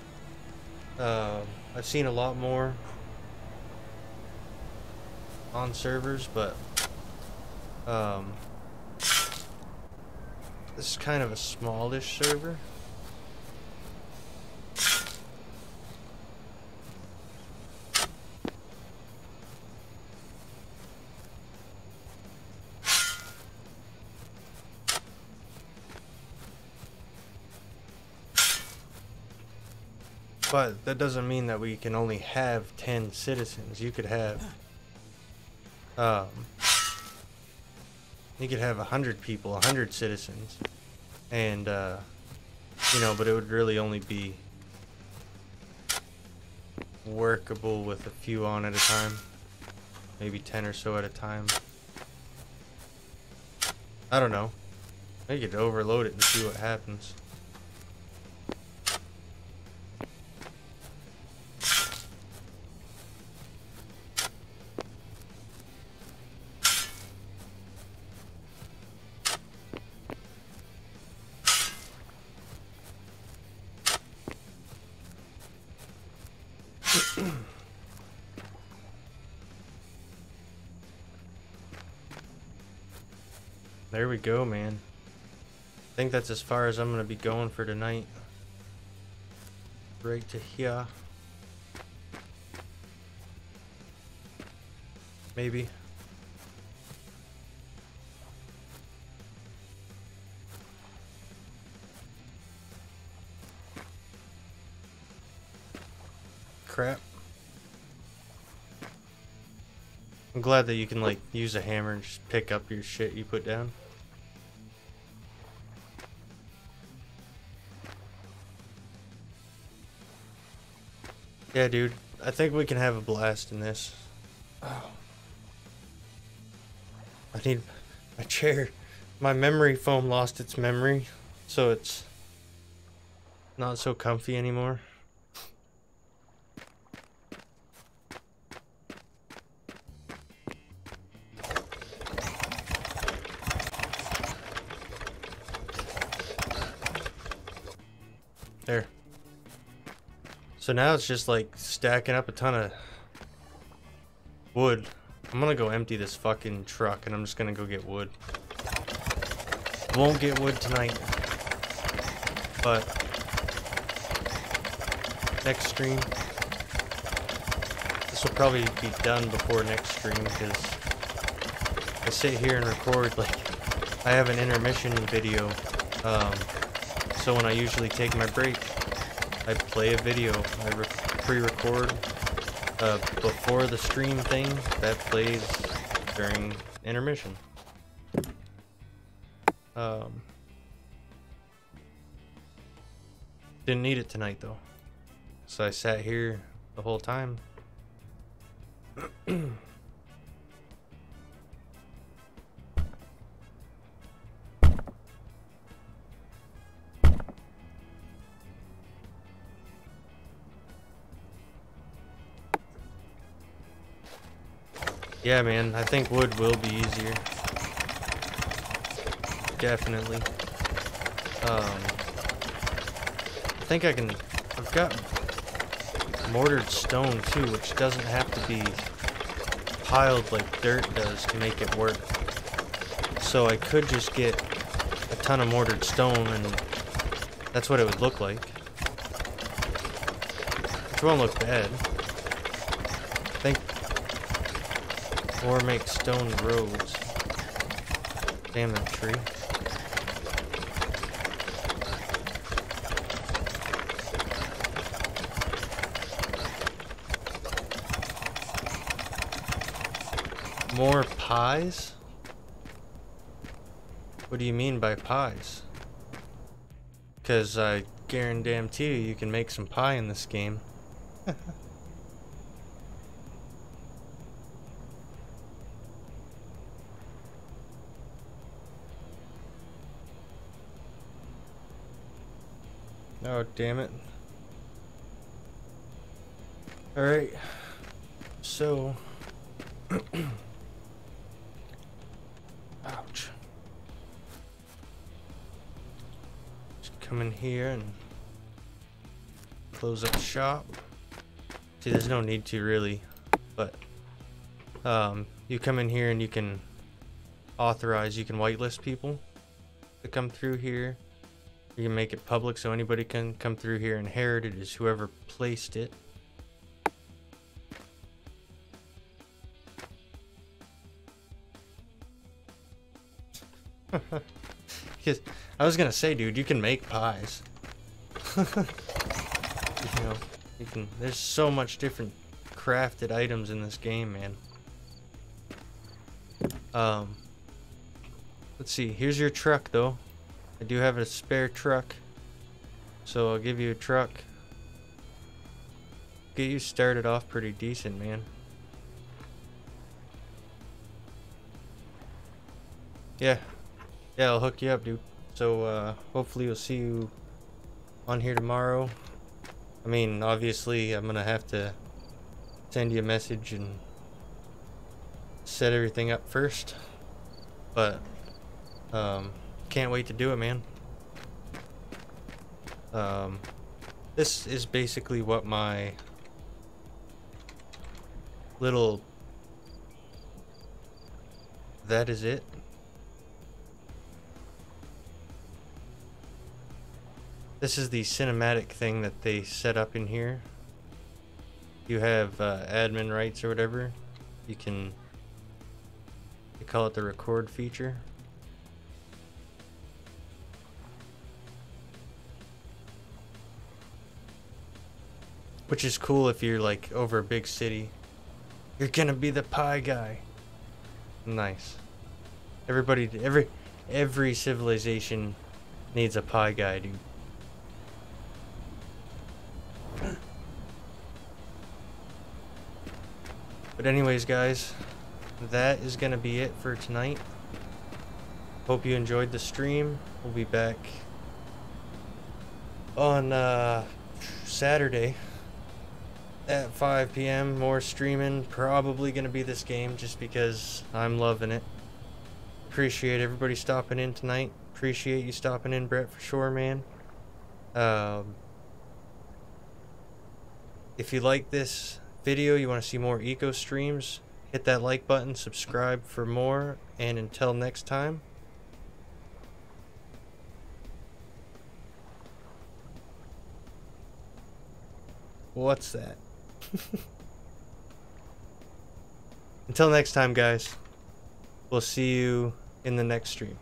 I've seen a lot more on servers, but this is kind of a smallish server. But that doesn't mean that we can only have 10 citizens. You could have 100 people, 100 citizens, and you know, but it would really only be workable with a few on at a time, maybe 10 or so at a time. I don't know. I could overload it and see what happens. There we go, man. I think that's as far as I'm gonna be going for tonight. Right to here. maybe. Crap. I'm glad that you can like use a hammer and just pick up your shit you put down. Yeah, dude. I think we can have a blast in this. Oh. I need my chair. My memory foam lost its memory, so it's not so comfy anymore. There. So now it's just like stacking up a ton of wood. I'm gonna go empty this fucking truck and I'm just gonna go get wood. Won't get wood tonight, but next stream, this will probably be done before next stream because I sit here and record like I have an intermission video. So when I usually take my break, I play a video. I pre-record before the stream thing that plays during intermission. Didn't need it tonight though, so I sat here the whole time. Yeah, man, I think wood will be easier. Definitely. I think I can... I've got mortared stone too, which doesn't have to be piled like dirt does to make it work. So I could just get a ton of mortared stone and that's what it would look like. Which won't look bad. I think... Or make stone roads. Damn that tree. More pies? What do you mean by pies? Because I guarantee you can make some pie in this game. Oh, damn it. Alright. So... Ouch. Just come in here and close up shop. See, there's no need to really, but you come in here and you can authorize, you can whitelist people to come through here. You can make it public so anybody can come through here and inherit it as whoever placed it. Because I was gonna say, dude, you can make pies. You know, you can. There's so much different crafted items in this game, man. Let's see. Here's your truck, though. I do have a spare truck, so I'll give you a truck. Get you started off pretty decent, man. Yeah. Yeah, I'll hook you up, dude. So, hopefully we'll see you on here tomorrow. I mean, obviously, I'm gonna have to send you a message and set everything up first. But, can't wait to do it, man. This is basically what my little... That is it. This is the cinematic thing that they set up in here. You have admin rights or whatever. You can They call it the record feature. Which is cool if you're like over a big city. You're gonna be the pie guy. Nice. Everybody, every civilization needs a pie guy, dude. But anyways, guys, that is gonna be it for tonight. Hope you enjoyed the stream. We'll be back on Saturday at 5 p.m. More streaming. Probably gonna be this game just because I'm loving it. Appreciate everybody stopping in tonight. Appreciate you stopping in, Brett, for sure, man. If you like this video, you want to see more eco streams, hit that like button, subscribe for more, and until next time, what's that? Until next time, guys, we'll see you in the next stream.